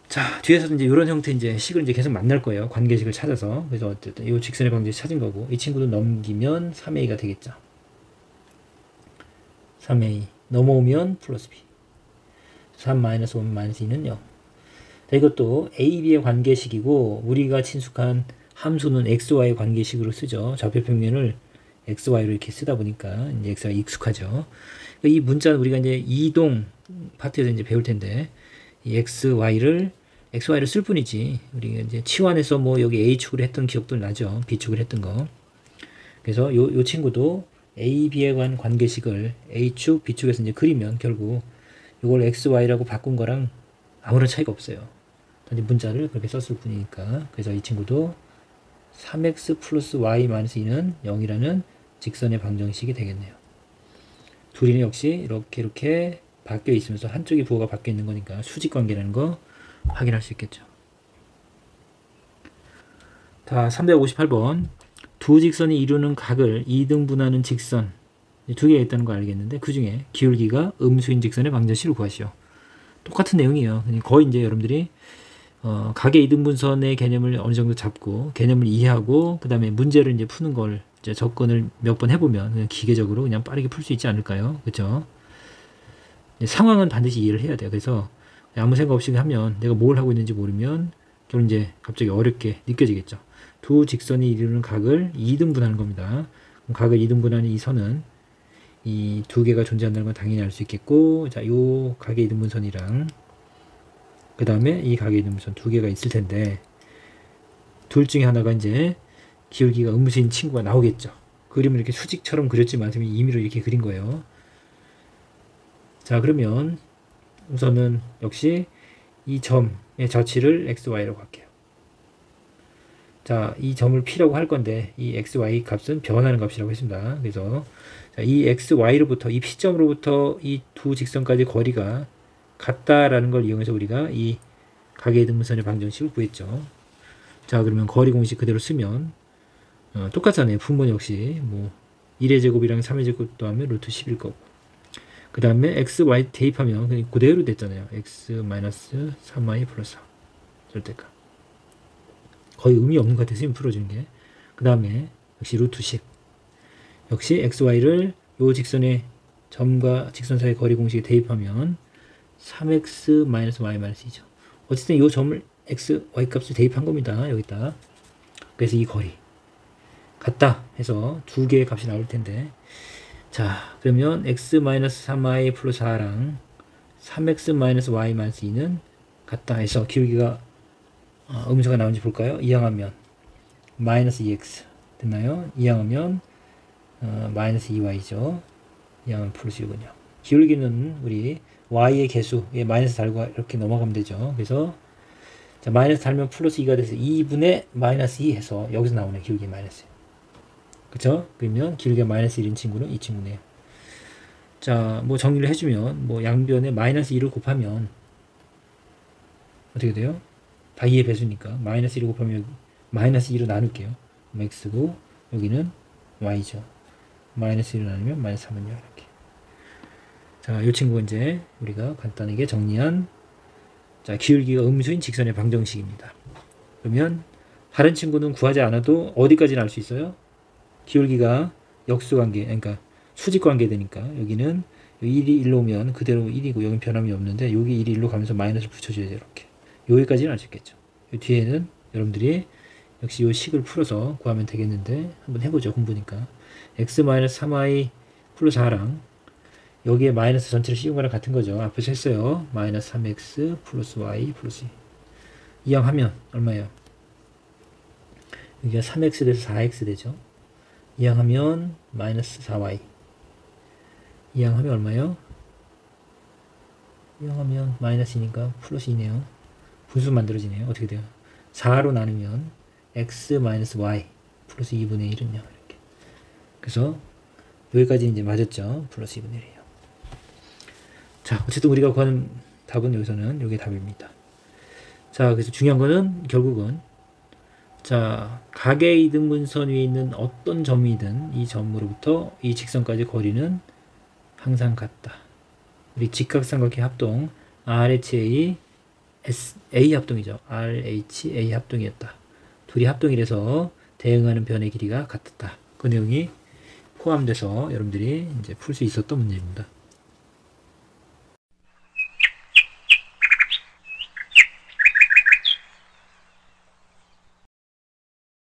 자, 뒤에서 이제 이런 형태 이제 식을 이제 계속 만날 거예요. 관계식을 찾아서. 그래서 어쨌든 이 직선의 방정식 찾은 거고, 이 친구도 넘기면 3A가 되겠죠. 3A 넘어오면 플러스 B. 3-5-2는 0. 자, 이것도 A, B의 관계식이고, 우리가 친숙한 함수는 X, Y의 관계식으로 쓰죠. 좌표평면을 X, Y로 이렇게 쓰다 보니까 이제 X가 익숙하죠. 이 문자는 우리가 이제 이동 파트에서 이제 배울 텐데, 이 X, Y를 쓸 뿐이지, 우리가 이제 치환해서 뭐 여기 A축을 했던 기억도 나죠. B축을 했던 거. 그래서 요 친구도 A, B에 관한 관계식을 A축, B축에서 이제 그리면 결국 이걸 X, Y라고 바꾼 거랑 아무런 차이가 없어요. 단지 문자를 그렇게 썼을 뿐이니까. 그래서 이 친구도 3x 플러스 y-2는 0이라는 직선의 방정식이 되겠네요. 둘이는 역시 이렇게 바뀌어 있으면서 한쪽이 부호가 바뀌어 있는 거니까 수직관계라는 거 확인할 수 있겠죠. 자, 358번. 두 직선이 이루는 각을 2등분하는 직선 두 개가 있다는 거 알겠는데, 그 중에 기울기가 음수인 직선의 방정식을 구하시오. 똑같은 내용이에요. 거의 이제 여러분들이 가계 이등분선의 개념을 어느 정도 잡고 개념을 이해하고 그 다음에 문제를 이제 푸는 걸 이제 접근을 몇 번 해보면 그냥 기계적으로 그냥 빠르게 풀 수 있지 않을까요? 그렇죠? 상황은 반드시 이해를 해야 돼요. 그래서 아무 생각 없이 하면 내가 뭘 하고 있는지 모르면 결국 이제 갑자기 어렵게 느껴지겠죠. 두 직선이 이루는 각을 2등분하는 겁니다. 각을 2등분하는 이 선은 이 두 개가 존재한다는 건 당연히 알 수 있겠고, 자, 요 각의 이등분선이랑 그 다음에 이 각의 이등분선 두 개가 있을 텐데, 둘 중에 하나가 이제 기울기가 음수인 친구가 나오겠죠. 그림을 이렇게 수직처럼 그렸지만 지금 임의로 이렇게 그린 거예요. 자, 그러면 우선은 역시 이 점의 좌치를 x, y라고 할게요. 자, 이 점을 P라고 할 건데 이 x, y 값은 변하는 값이라고 했습니다. 그래서 자, 이 x, y로부터 이 P점으로부터 이 두 직선까지 거리가 같다라는 걸 이용해서 우리가 이 가계 등분선의 방정식을 구했죠. 자, 그러면 거리 공식 그대로 쓰면 똑같잖아요. 분모 역시 뭐 1의 제곱이랑 3의 제곱도 하면 루트 10일 거고. 그 다음에 x, y 대입하면 그냥 그대로 됐잖아요. x 마이너스 3y 플러스 4 절대값. 거의 의미 없는 것 같아서 풀어주는 게. 그 다음에 역시 루트 10. 역시 x, y를 요 직선의 점과 직선 사이의 거리 공식에 대입하면 3x 마이너스 y 마이너스 2죠. 어쨌든 요 점을 x, y 값을 대입한 겁니다. 여기다. 그래서 이 거리 같다 해서 두 개의 값이 나올 텐데, 자 그러면 x 마이너스 3y 플러스 4랑 3x 마이너스 y 마이너스 2는 같다 해서 기울기가 음수가 나오는지 볼까요? 이항하면 마이너스 2x 됐나요? 이항하면 마이너스 2y죠. 이항하면 플러스 6은요. 기울기는 우리 y의 개수에 마이너스 달고 이렇게 넘어가면 되죠. 그래서 자, 마이너스 달면 플러스 2가 돼서 2분의 마이너스 2 해서 여기서 나오네. 기울기 마이너스. 그쵸? 그러면 기울기가 마이너스 1인 친구는 이 친구네요. 자, 뭐 정리를 해주면 뭐 양변에 마이너스 2를 곱하면 어떻게 돼요? 다 2의 배수니까 마이너스 1을 곱하면 마이너스 2로 나눌게요. x고 여기는 y죠. 마이너스 1을 나누면 마이너스 3은요. 이렇게. 자, 이 친구 이제 우리가 간단하게 정리한 자, 기울기가 음수인 직선의 방정식입니다. 그러면 다른 친구는 구하지 않아도 어디까지는 알 수 있어요? 기울기가 역수관계, 그러니까 수직관계 되니까 여기는 1이 1로 오면 그대로 1이고 여기는 변함이 없는데 여기 1이 1로 가면서 마이너스를 붙여줘야 돼요. 이렇게. 여기까지는 알 수 있겠죠. 이 뒤에는 여러분들이 역시 이 식을 풀어서 구하면 되겠는데 한번 해보죠. 공부니까. x-3y 플러스 4랑 여기에 마이너스 전체를 씌운 거랑 같은 거죠. 앞에서 했어요. 마이너스 3x 플러스 y 플러스 2. 이항하면 얼마예요? 여기가 3x 돼서 4x 되죠. 이항하면 마이너스 4y. 이항하면 얼마예요? 이항하면 마이너스니까 플러스 2네요. 분수 만들어지네요. 어떻게 돼요? 4로 나누면 x 마이너스 y 플러스 2분의 1은요. 이렇게. 그래서 여기까지 이제 맞았죠. 플러스 2분의 1이에요. 자, 어쨌든 우리가 구하는 답은 여기서는 이게 답입니다. 자, 그래서 중요한 거는 결국은 자, 각의 이등분선 위에 있는 어떤 점이든 이 점으로부터 이 직선까지 거리는 항상 같다. 우리 직각삼각형 합동 RHA A 합동이죠. RHA 합동이었다. 둘이 합동이라서 대응하는 변의 길이가 같았다. 그 내용이 포함돼서 여러분들이 이제 풀 수 있었던 문제입니다.